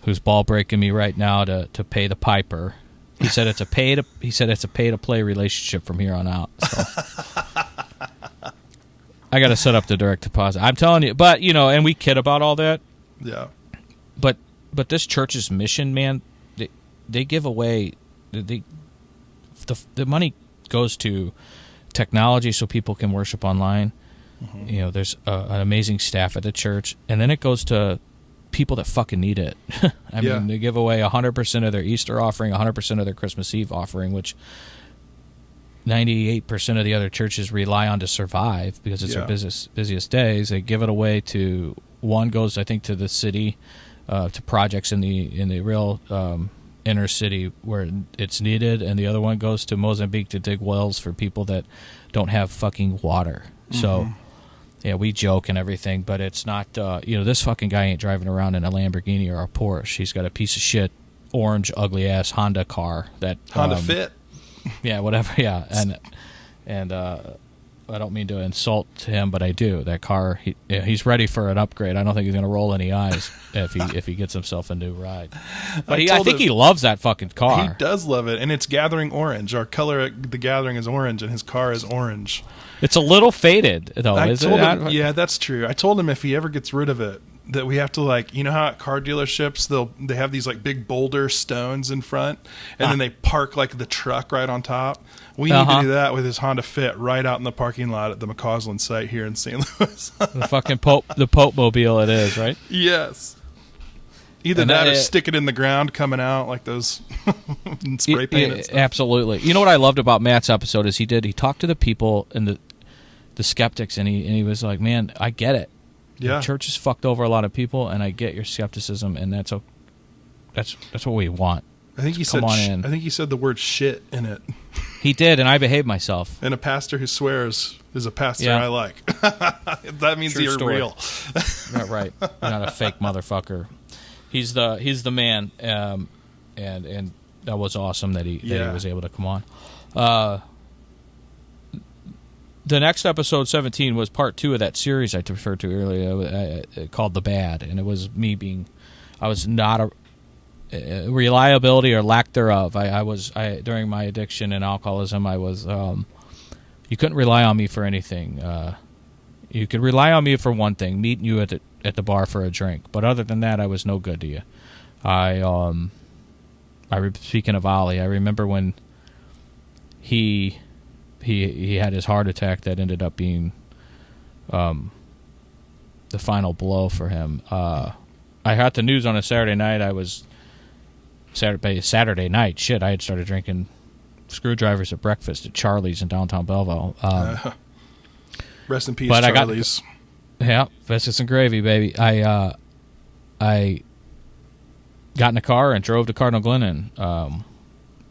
C: who's ball breaking me right now to pay the piper. He said it's a pay to play relationship from here on out. So I got to set up the direct deposit. I'm telling you, but and we kid about all that.
D: Yeah.
C: But this church's mission, man, they give away the money goes to technology so people can worship online. Mm-hmm. There's an amazing staff at the church, and then it goes to people that fucking need it. I mean, they give away 100% of their Easter offering, 100% of their Christmas Eve offering, which 98% of the other churches rely on to survive because it's their busiest days. They give it away to, one goes, I think, to the city, to projects in the real inner city where it's needed, and the other one goes to Mozambique to dig wells for people that don't have fucking water. Mm-hmm. So yeah, we joke and everything, but it's not, this fucking guy ain't driving around in a Lamborghini or a Porsche. He's got a piece of shit, orange, ugly-ass Honda car. That
D: Honda Fit.
C: Yeah, whatever, yeah. And I don't mean to insult him, but I do. That car, he's ready for an upgrade. I don't think he's going to roll any eyes if he gets himself a new ride. But I think he loves that fucking car.
D: He does love it, and it's gathering orange. Our color at the gathering is orange, and his car is orange.
C: It's a little faded, though, isn't it?
D: Yeah, that's true. I told him if he ever gets rid of it, that we have to, like, you know how at car dealerships they have these like big boulder stones in front, and then they park like the truck right on top. We need to do that with his Honda Fit right out in the parking lot at the McCausland site here in St. Louis.
C: The fucking Pope mobile it is, right?
D: Yes. Either that or stick it in the ground coming out like those and spray paint and stuff.
C: Absolutely. You know what I loved about Matt's episode is he talked to the people and the skeptics, and he was like, man, I get it.
D: Yeah.
C: The church has fucked over a lot of people, and I get your skepticism, and that's what we want.
D: I think he said the word shit in it.
C: He did, and I behaved myself.
D: And a pastor who swears is a pastor I like. That means you're real.
C: Not right. You're not a fake motherfucker. He's the man, and that was awesome that he was able to come on. The next episode, 17, was part 2 of that series I referred to earlier, called The Bad, and it was me being, I was not a reliability or lack thereof. I was during my addiction and alcoholism, I was, you couldn't rely on me for anything. You could rely on me for one thing, meeting you at the bar for a drink, but other than that, I was no good to you. Speaking of Ollie, I remember when he had his heart attack that ended up being the final blow for him. I got the news on a Saturday night. Saturday night. Shit, I had started drinking screwdrivers at breakfast at Charlie's in downtown Belleville.
D: Rest in peace, Charlie's.
C: Biscuits and gravy, baby. I got in a car and drove to Cardinal Glennon.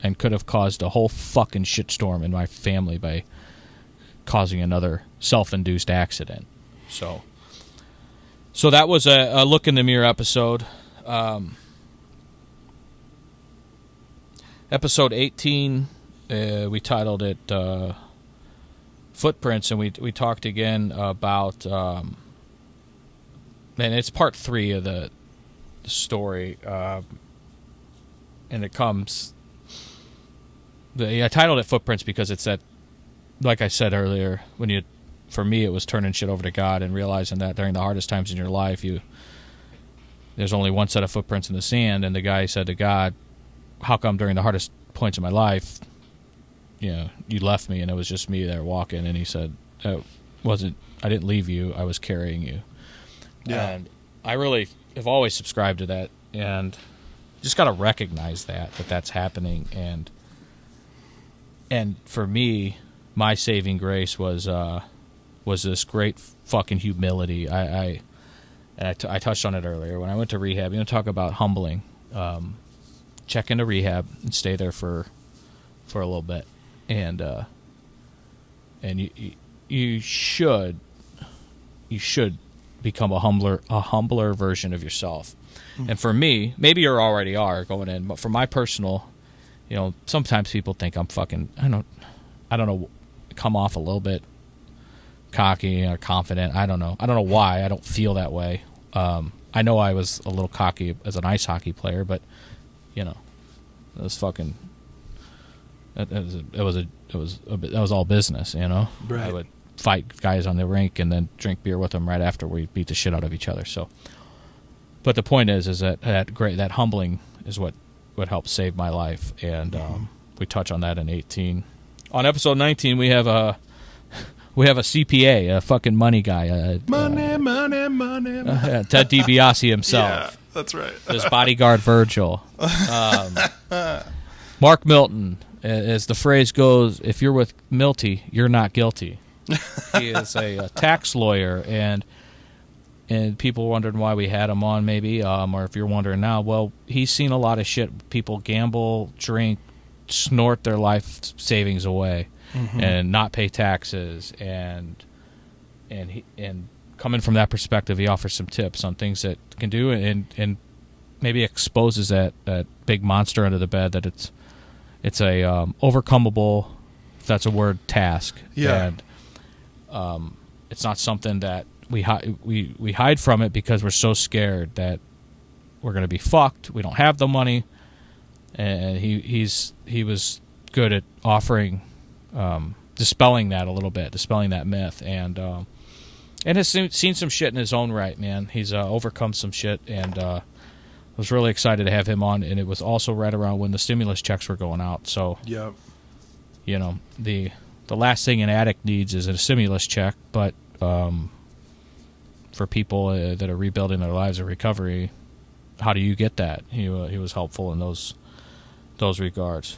C: And could have caused a whole fucking shitstorm in my family by causing another self-induced accident. So that was a look in the mirror episode. Episode 18, we titled it Footprints, and we talked again about, and it's part 3 of the story, and it comes... I titled it Footprints because it's that, like I said earlier, for me, it was turning shit over to God and realizing that during the hardest times in your life, there's only one set of footprints in the sand, and the guy said to God, how come during the hardest points of my life, you left me and it was just me there walking? And he said, I didn't leave you, I was carrying you. Yeah. And I really have always subscribed to that, and just got to recognize that's happening. And for me, my saving grace was this great fucking humility. I touched on it earlier when I went to rehab. Talk about humbling. Check into rehab and stay there for a little bit, and you should become a humbler version of yourself. Mm-hmm. And for me, maybe you already are going in, but for my personal. Sometimes people think I'm fucking, I don't know, come off a little bit cocky or confident. I don't know why. I don't feel that way. I know I was a little cocky as an ice hockey player, but, it was fucking, that was all business, Right. I would fight guys on the rink and then drink beer with them right after we beat the shit out of each other. So, but the point is that humbling is what helped save my life, and we touch on that in 18. On episode 19, we have a CPA, a fucking money guy, money. Ted DiBiase himself.
D: Yeah, that's right.
C: His bodyguard Virgil. Mark Milton, as the phrase goes, if you're with Milty, you're not guilty. He is a tax lawyer, and people wondering why we had him on, maybe, or if you're wondering now, well, he's seen a lot of shit. People gamble, drink, snort their life savings away, and not pay taxes, and coming from that perspective, he offers some tips on things that can do, and maybe exposes that big monster under the bed that it's a overcomable, if that's a word, task.
D: Yeah.
C: And it's not something that we hide from it because we're so scared that we're going to be fucked. We don't have the money, and he was good at offering, dispelling that a little bit, dispelling that myth, and And has seen some shit in his own right, man. He's overcome some shit, and I was really excited to have him on. And it was also right around when the stimulus checks were going out. So,
D: Yep.
C: you know, the last thing an addict needs is a stimulus check. But for people that are rebuilding their lives in recovery, how do you get that? He was helpful in those regards.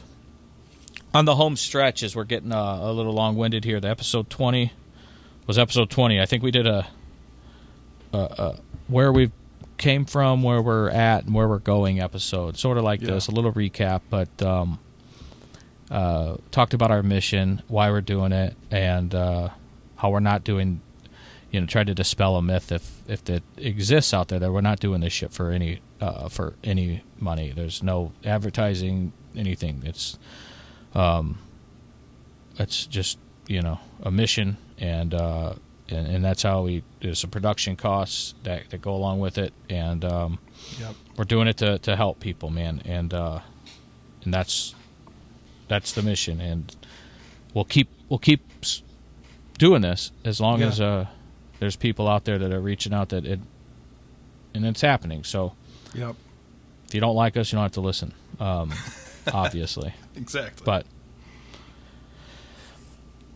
C: On the home stretch, as we're getting a little long-winded here, the episode 20 was episode 20. I think we did a where we came from, where we're at, and where we're going episode. Sort of like this, a little recap, but talked about our mission, why we're doing it, and how we're not doing, tried to dispel a myth if it exists out there that we're not doing this shit for any money. There's no advertising, anything. It's just a mission, and that's how there's some production costs that go along with it, and we're doing it to help people, man, and that's the mission, and we'll keep doing this as long as there's people out there that are reaching out and it's happening. So if you don't like us, you don't have to listen, obviously.
D: Exactly.
C: But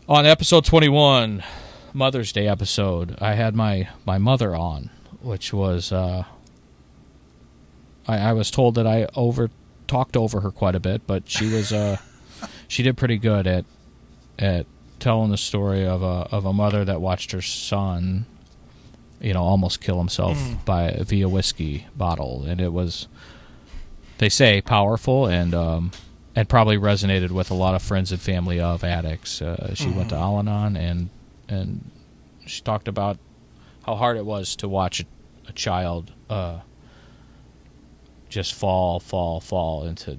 C: on episode 21, Mother's Day episode, I had my mother on, which was I was told that I talked over her quite a bit, but she was she did pretty good at telling the story of a mother that watched her son, almost kill himself via whiskey bottle, and it was, they say, powerful and probably resonated with a lot of friends and family of addicts. She went to Al-Anon, and she talked about how hard it was to watch a child just fall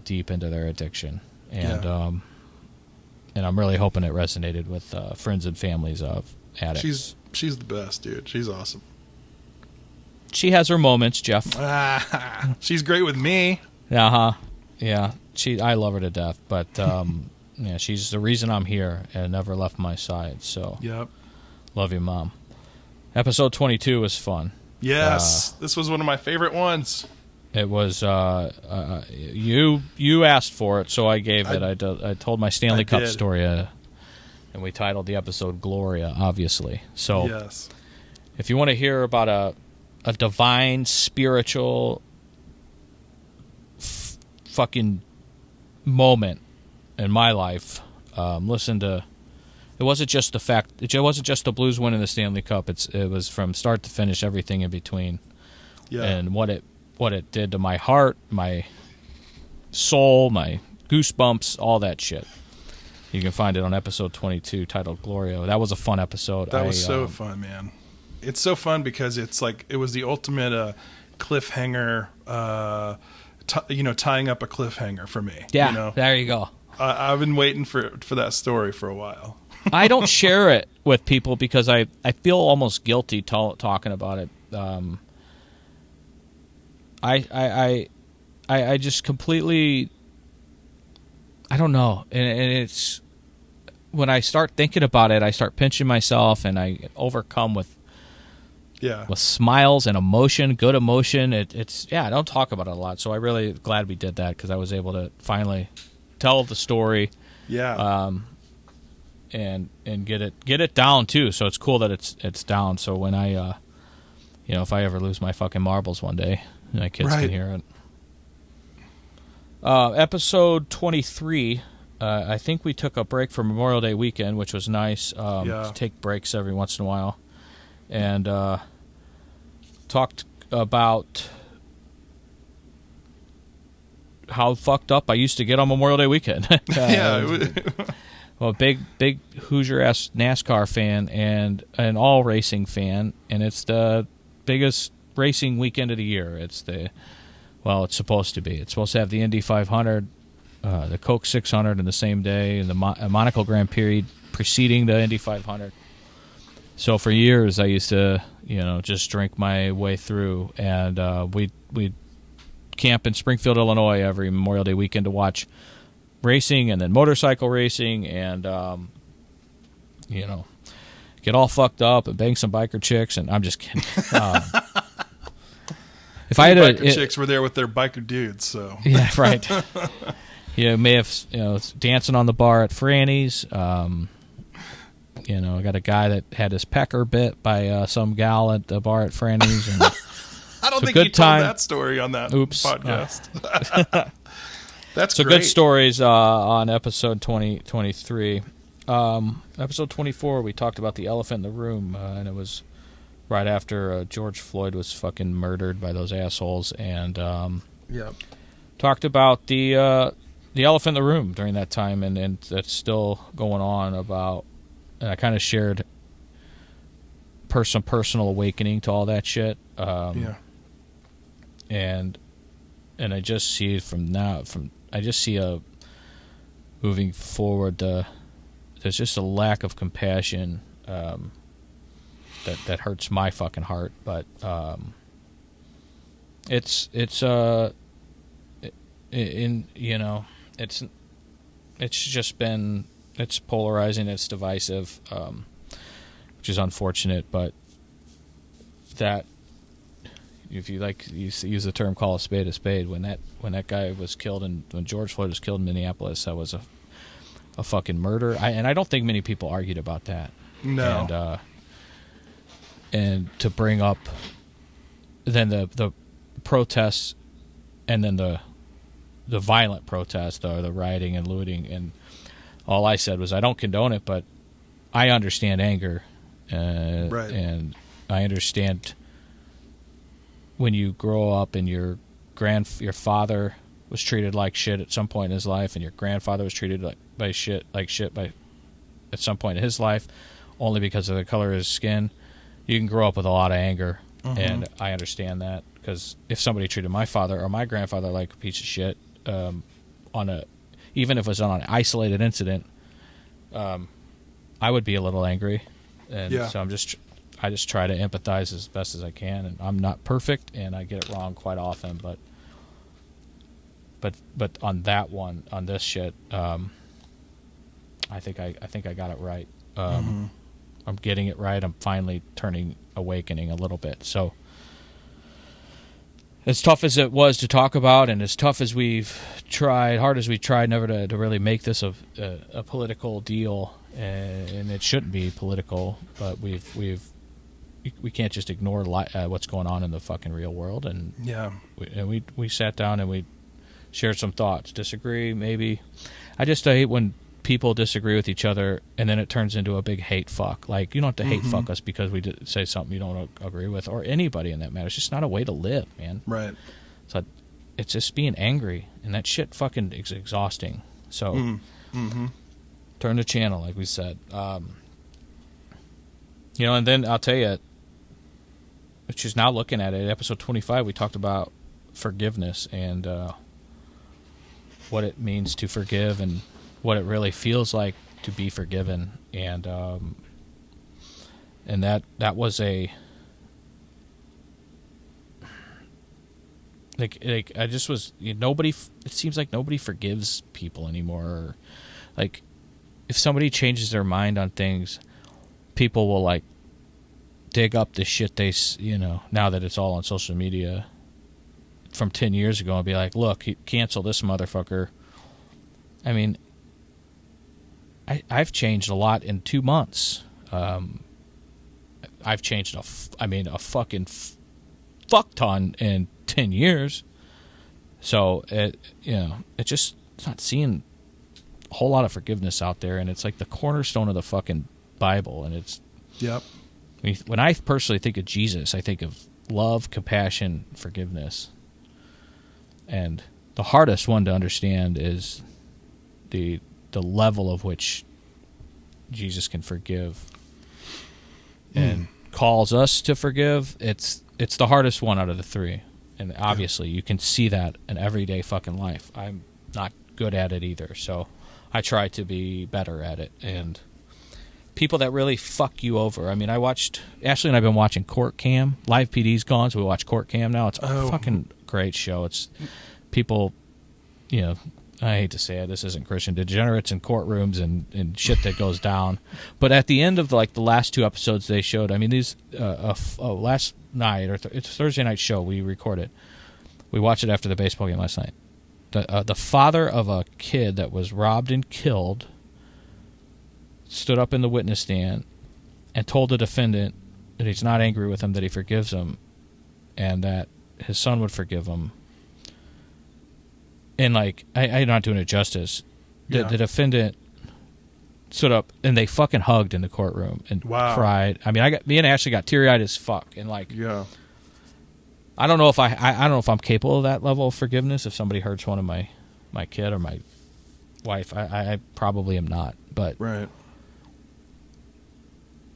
C: deep into their addiction, and I'm really hoping it resonated with friends and families of addicts.
D: She's the best, dude. She's awesome.
C: She has her moments, Jeff.
D: She's great with me.
C: Yeah. I love her to death, but she's the reason I'm here and never left my side. So, love you, Mom. Episode 22 was fun.
D: Yes, this was one of my favorite ones.
C: It was you asked for it, so I gave it. I told my Stanley Cup story, and we titled the episode "Gloria," obviously. So, if you want to hear about a divine, spiritual, fucking moment in my life, listen to. It wasn't just the fact. It wasn't just the Blues winning the Stanley Cup. It was from start to finish, everything in between, and what it did to my heart, my soul, my goosebumps, all that shit. You can find it on episode 22 titled Gloria. That was a fun episode.
D: That was so fun, man. It's so fun because it's like it was the ultimate cliffhanger, tying up a cliffhanger for me.
C: Yeah, there you go.
D: I've been waiting for that story for a while.
C: I don't share it with people because I feel almost guilty talking about it. I just completely, I don't know, and it's when I start thinking about it, I start pinching myself, and I overcome with smiles and emotion, good emotion. I don't talk about it a lot, so I'm really glad we did that because I was able to finally tell the story, and get it down too. So it's cool that it's down. So when I, if I ever lose my fucking marbles one day, my kids can hear it. Episode 23, I think we took a break for Memorial Day weekend, which was nice. To take breaks every once in a while. And talked about how fucked up I used to get on Memorial Day weekend. Well, big Hoosier-ass NASCAR fan and an all-racing fan, and it's the biggest racing weekend of the year. It's supposed to be. It's supposed to have the Indy 500, the Coke 600 in the same day, and the Monaco Grand Prix preceding the Indy 500. So for years, I used to, just drink my way through, and we'd camp in Springfield, Illinois every Memorial Day weekend to watch racing and then motorcycle racing and, get all fucked up and bang some biker chicks. And I'm just kidding. If I had
D: biker chicks were there with their biker dudes, so
C: yeah, right. May have dancing on the bar at Franny's. I got a guy that had his pecker bit by some gal at the bar at Franny's. And
D: I don't think you told that story on that podcast. That's
C: so
D: great.
C: Good stories on episode 23. Episode 24, we talked about the elephant in the room, and it was right after George Floyd was fucking murdered by those assholes, and talked about the elephant in the room during that time, and that's still going on about. And I kind of shared some personal awakening to all that shit. And I just see moving forward, there's just a lack of compassion that hurts my fucking heart. But it's just been. It's polarizing, it's divisive, which is unfortunate, but that, if you use the term call a spade, when that guy was killed when George Floyd was killed in Minneapolis, that was a fucking murder. And I don't think many people argued about that.
D: No.
C: And to bring up then the protests and then the violent protests, or the rioting and looting, and all I said was I don't condone it, but I understand anger,
D: right.
C: And I understand when you grow up and your father was treated like shit at some point in his life, and your grandfather was treated like shit at some point in his life, only because of the color of his skin. You can grow up with a lot of anger, and I understand that, because if somebody treated my father or my grandfather like a piece of shit, even if it was on an isolated incident, I would be a little angry, and so I just try to empathize as best as I can, and I'm not perfect, and I get it wrong quite often, but on this shit, I think I got it right. I'm getting it right. I'm finally awakening a little bit. So, as tough as it was to talk about, and as tough as hard as we tried never to really make this a political deal, and it shouldn't be political, but we can't just ignore what's going on in the fucking real world, and we sat down and we shared some thoughts. Disagree, maybe. I hate when people disagree with each other and then it turns into a big hate fuck. Like, you don't have to hate fuck us because we say something you don't agree with, or anybody in that matter. It's just not a way to live, man.
D: Right.
C: So it's just being angry, and that shit fucking is exhausting. So turn the channel, like we said. And then I'll tell you, which is now looking at it, episode 25, we talked about forgiveness and what it means to forgive and what it really feels like to be forgiven, and that was a like I just was nobody. It seems like nobody forgives people anymore. Or, like, if somebody changes their mind on things, people will like dig up the shit they now that it's all on social media from 10 years ago and be like, look, cancel this motherfucker. I mean, I've changed a lot in 2 months. I've changed a fucking fuck ton in 10 years. So it's not seeing a whole lot of forgiveness out there, and it's like the cornerstone of the fucking Bible. And it's when I personally think of Jesus, I think of love, compassion, forgiveness, and the hardest one to understand is the level of which Jesus can forgive and calls us to forgive. It's the hardest one out of the three, and obviously you can see that in everyday fucking life. I'm not good at it either, so I try to be better at it. And people that really fuck you over. I mean, Ashley and I've been watching Court Cam. Live PD's gone, so we watch Court Cam now. It's a fucking great show. It's people, I hate to say it, this isn't Christian, degenerates in courtrooms and shit that goes down. But at the end of the last 2 episodes they showed, I mean, these last night, it's a Thursday night show we recorded. We watched it after the baseball game last night. The father of a kid that was robbed and killed stood up in the witness stand and told the defendant that he's not angry with him, that he forgives him, and that his son would forgive him. And, I'm not doing it justice. The defendant stood up, and they fucking hugged in the courtroom and cried. I mean, me and Ashley got teary-eyed as fuck. And, I don't know if I don't know if I'm capable of that level of forgiveness if somebody hurts one of my kid or my wife. I probably am not. But
D: right.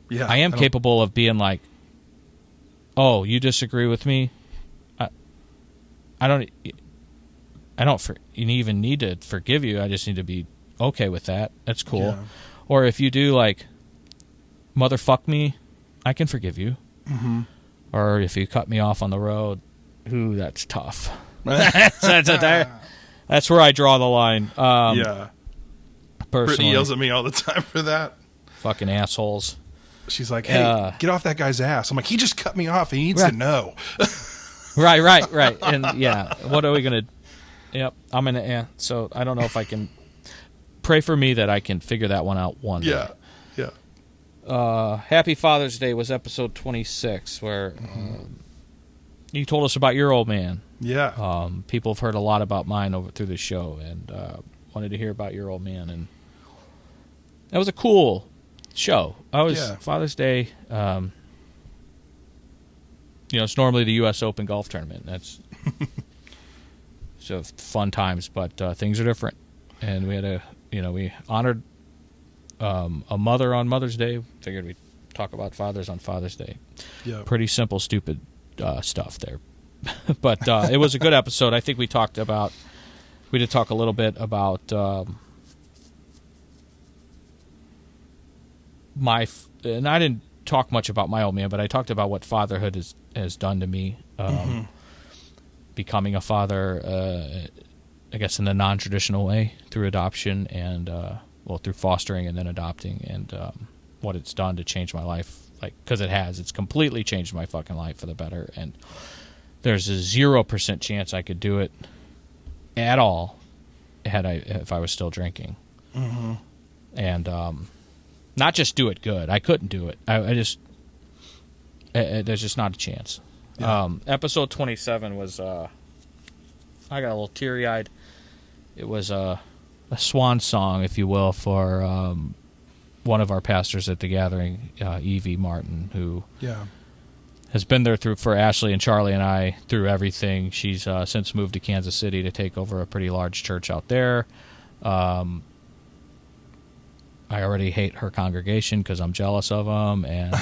D: Yeah,
C: I am capable of being like, oh, you disagree with me? I don't even need to forgive you. I just need to be okay with that. That's cool. Yeah. Or if you do motherfuck me, I can forgive you. Mm-hmm. Or if you cut me off on the road, ooh, that's tough. That's where I draw the line.
D: Yeah.
C: Personally,
D: Brittany yells at me all the time for that.
C: Fucking assholes.
D: She's like, hey, get off that guy's ass. I'm like, he just cut me off. He needs to know.
C: Right. And yeah, what are we going to... Yep, I'm in it. So I don't know if I can... Pray for me that I can figure that one out one day.
D: Yeah.
C: Happy Father's Day was episode 26, where you told us about your old man.
D: Yeah.
C: People have heard a lot about mine through the show, and wanted to hear about your old man. And that was a cool show. Father's Day, it's normally the U.S. Open golf tournament. That's so fun times, but things are different. And we had we honored a mother on Mother's Day. Figured we'd talk about fathers on Father's Day.
D: Yeah.
C: Pretty simple, stupid stuff there. But it was a good episode. I think we did talk a little bit about and I didn't talk much about my old man, but I talked about what fatherhood has done to me. Becoming a father, I guess in the non-traditional way, through adoption and through fostering and then adopting, and what it's done to change my life. Because it's completely changed my fucking life for the better. And there's a 0% chance I could do it at all if I was still drinking. Mm-hmm. And not just do it good. I couldn't do it. There's just not a chance. Yeah. Episode 27 was, I got a little teary-eyed. It was a swan song, if you will, for one of our pastors at the gathering, Evie Martin, who has been there for Ashley and Charlie and I through everything. She's since moved to Kansas City to take over a pretty large church out there. I already hate her congregation because I'm jealous of them, and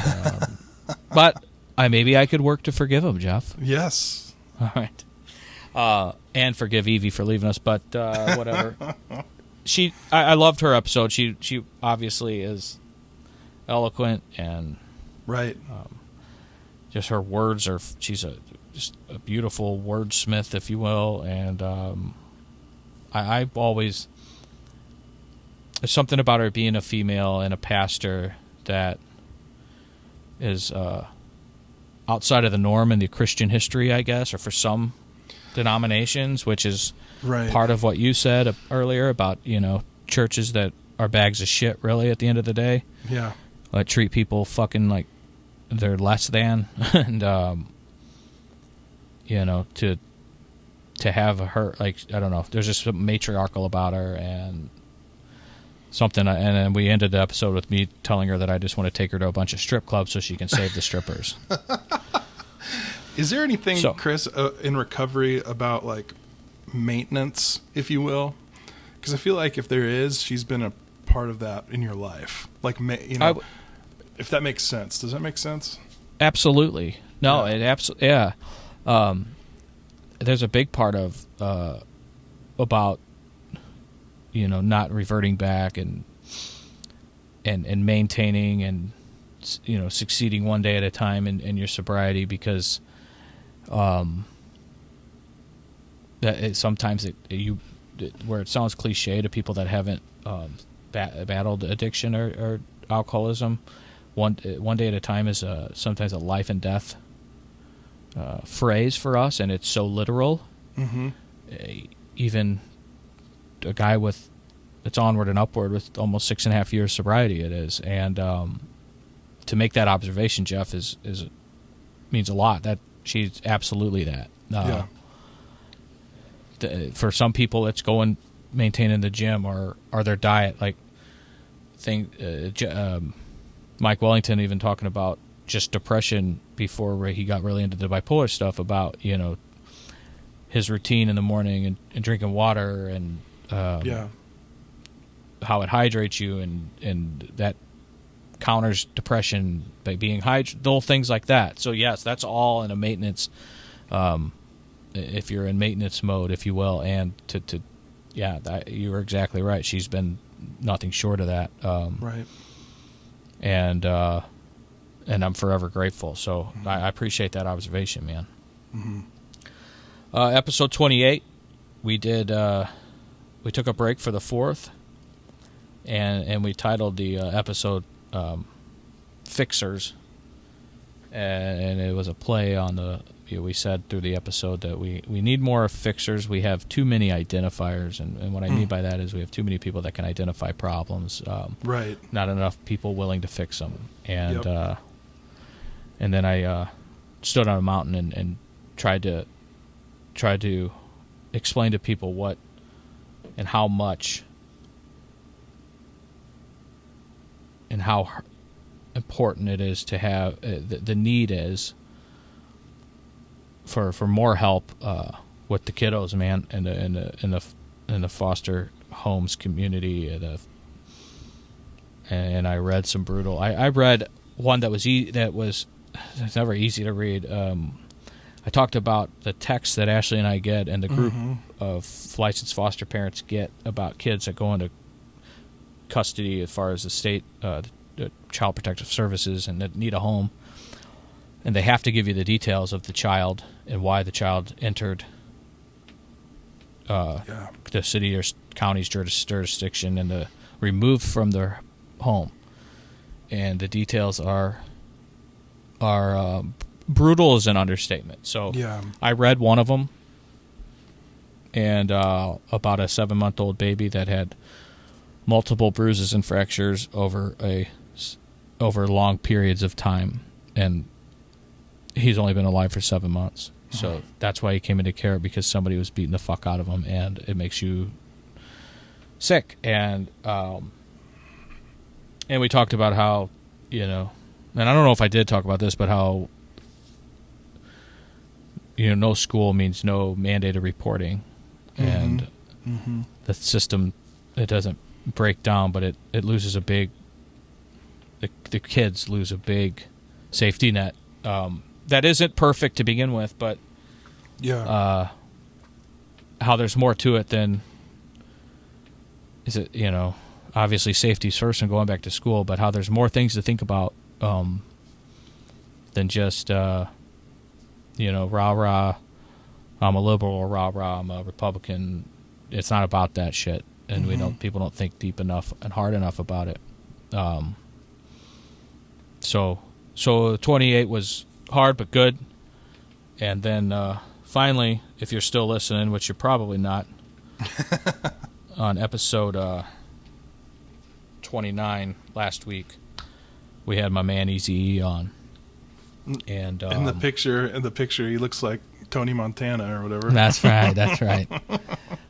C: but maybe I could work to forgive them, Jeff.
D: Yes.
C: All right. And forgive Evie for leaving us, but whatever. I loved her episode. She obviously is eloquent, and
D: right.
C: Just her words she's just a beautiful wordsmith, if you will, and I always, there's something about her being a female and a pastor that is outside of the norm in the Christian history, I guess, or for some denominations, which is part of what you said earlier about, churches that are bags of shit, really, at the end of the day.
D: Yeah.
C: Treat people fucking like they're less than. And, to have her, I don't know, there's just something matriarchal about her, and something, and then we ended the episode with me telling her that I just want to take her to a bunch of strip clubs so she can save the strippers.
D: Is there anything, Chris, in recovery about maintenance, if you will? Because I feel like if there is, she's been a part of that in your life. If that makes sense. Does that make sense? Absolutely.
C: No, it absolutely. Yeah. There's a big part of about not reverting back and maintaining and succeeding one day at a time in your sobriety, because sometimes you where it sounds cliche to people that haven't battled addiction or alcoholism. One day at a time is sometimes a life and death phrase for us, and it's so literal.
D: Mm-hmm.
C: Even a guy with it's onward and upward with almost 6.5 years sobriety, it is, and to make that observation, Jeff, is means a lot. That she's absolutely that.
D: Yeah.
C: For some people, it's going maintaining the gym or their diet. Like Mike Wellington even talking about just depression before he got really into the bipolar stuff, about his routine in the morning and drinking water and how it hydrates you and that counters depression by being hydrated, little things like that. So yes, that's all in a maintenance. If you're in maintenance mode, if you will, and you were exactly right. She's been nothing short of that.
D: Right.
C: And I'm forever grateful. So I appreciate that observation, man.
D: Mm-hmm.
C: Episode 28, we did. We took a break for the 4th, and we titled the episode "Fixers," and it was a play on the. We said through the episode that we need more fixers. We have too many identifiers, and what I mean by that is we have too many people that can identify problems.
D: Right.
C: Not enough people willing to fix them. And
D: Yep.
C: And then I stood on a mountain and tried to explain to people what and how much and how important it is to have the need is for more help with the kiddos, man, in the foster homes community. And I read some brutal. I read one that was it's never easy to read. I talked about the texts that Ashley and I get, and the group of licensed foster parents get about kids that go into custody as far as the state, the Child Protective Services, and that need a home. And they have to give you the details of the child and why the child entered the city or county's jurisdiction and removed from their home. And the details are brutal is an understatement. So I read one of them, and about a 7-month-old baby that had multiple bruises and fractures over long periods of time, and he's only been alive for 7 months. So that's why he came into care, because somebody was beating the fuck out of him, and it makes you sick. And we talked about how, and I don't know if I did talk about this, but how, no school means no mandated reporting. And the system, it doesn't break down, but it loses a big, the kids lose a big safety net. That isn't perfect to begin with, but how there's more to it than is it, obviously safety's first and going back to school, but how there's more things to think about than just rah rah, I'm a liberal, or rah rah, I'm a Republican. It's not about that shit, and people don't think deep enough and hard enough about it. So 28 was hard but good, and then finally, if you're still listening, which you're probably not, on episode 29 last week, we had my man Eazy-E on, and
D: in the picture he looks like Tony Montana or whatever.
C: That's right,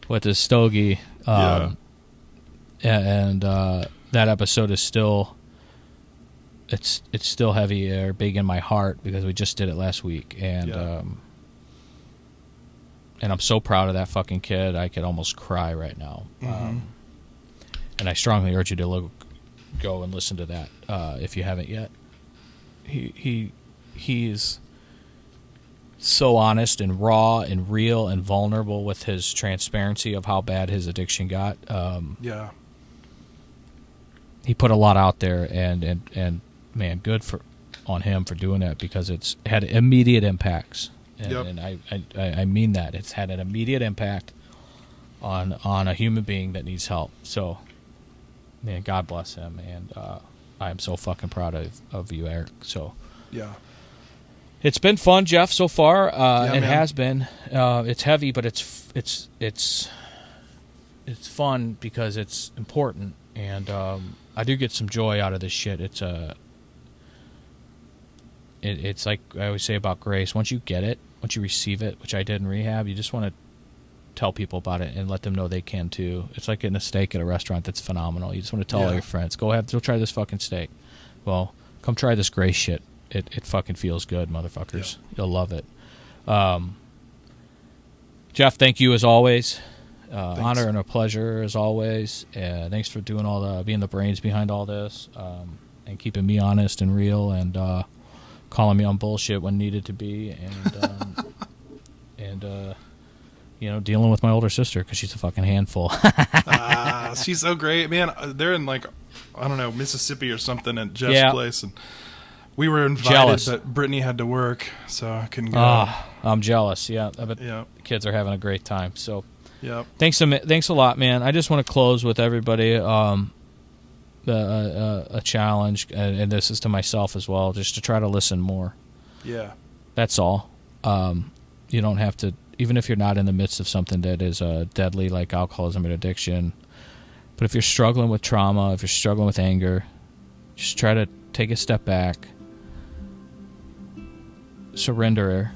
C: with his stogie, and that episode is still. It's still heavy or big in my heart because we just did it last week, and I'm so proud of that fucking kid. I could almost cry right now. And I strongly urge you to go and listen to that if you haven't yet. He's so honest and raw and real and vulnerable with his transparency of how bad his addiction got. He put a lot out there, and man, good on him for doing that, because it's had immediate impacts, and I mean that it's had an immediate impact on a human being that needs help. So, man, God bless him, and I am so fucking proud of you, Eric. So,
D: Yeah.
C: it's been fun, Jeff, so far. It
D: man.
C: has been. It's heavy, but it's fun because it's important, and I do get some joy out of this shit. It's like I always say about grace. Once you get it, once you receive it, which I did in rehab, you just want to tell people about it and let them know they can too. It's like getting a steak at a restaurant that's phenomenal. You just want to tell all your friends, go try this fucking steak. Well, come try this grace shit. It fucking feels good, motherfuckers. Yeah. You'll love it. Jeff, thank you as always. Honor and a pleasure as always. Thanks for doing being the brains behind all this, and keeping me honest and real, and calling me on bullshit when needed to be, and dealing with my older sister because she's a fucking handful.
D: She's so great, man. They're in I don't know, Mississippi or something at Jeff's place, and we were invited,
C: jealous.
D: But Brittany had to work, so I couldn't go.
C: I'm jealous. Yeah, but the kids are having a great time. So, thanks a lot, man. I just want to close with everybody a challenge, and this is to myself as well, just to try to listen more. Yeah, that's all. You don't have to, even if you're not in the midst of something that is deadly like alcoholism and addiction. But if you're struggling with trauma, if you're struggling with anger, just try to take a step back. Surrender.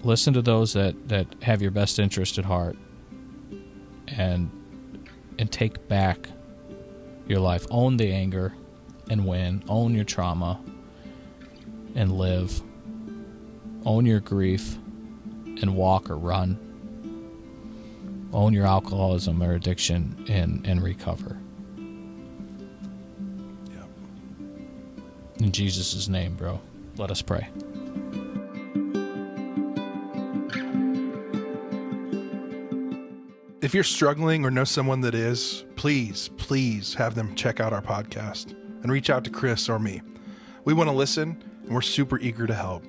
C: Listen to those that have your best interest at heart, and take back your life. Own the anger and win. Own your trauma and live. Own your grief and walk or run. Own your alcoholism or addiction and recover. Yep. In Jesus' name, bro. Let us pray.
D: If you're struggling or know someone that is, please have them check out our podcast and reach out to Chris or me. We want to listen, and we're super eager to help.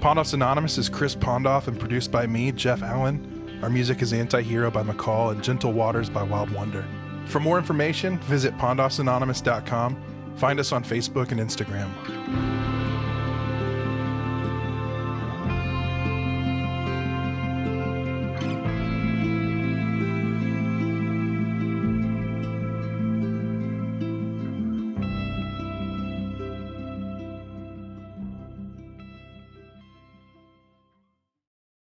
D: Pondoff's Anonymous is Chris Pondoff and produced by me, Jeff Allen. Our music is Anti-Hero by McCall and Gentle Waters by Wild Wonder. For more information, visit pondoffsanonymous.com. Find us on Facebook and Instagram.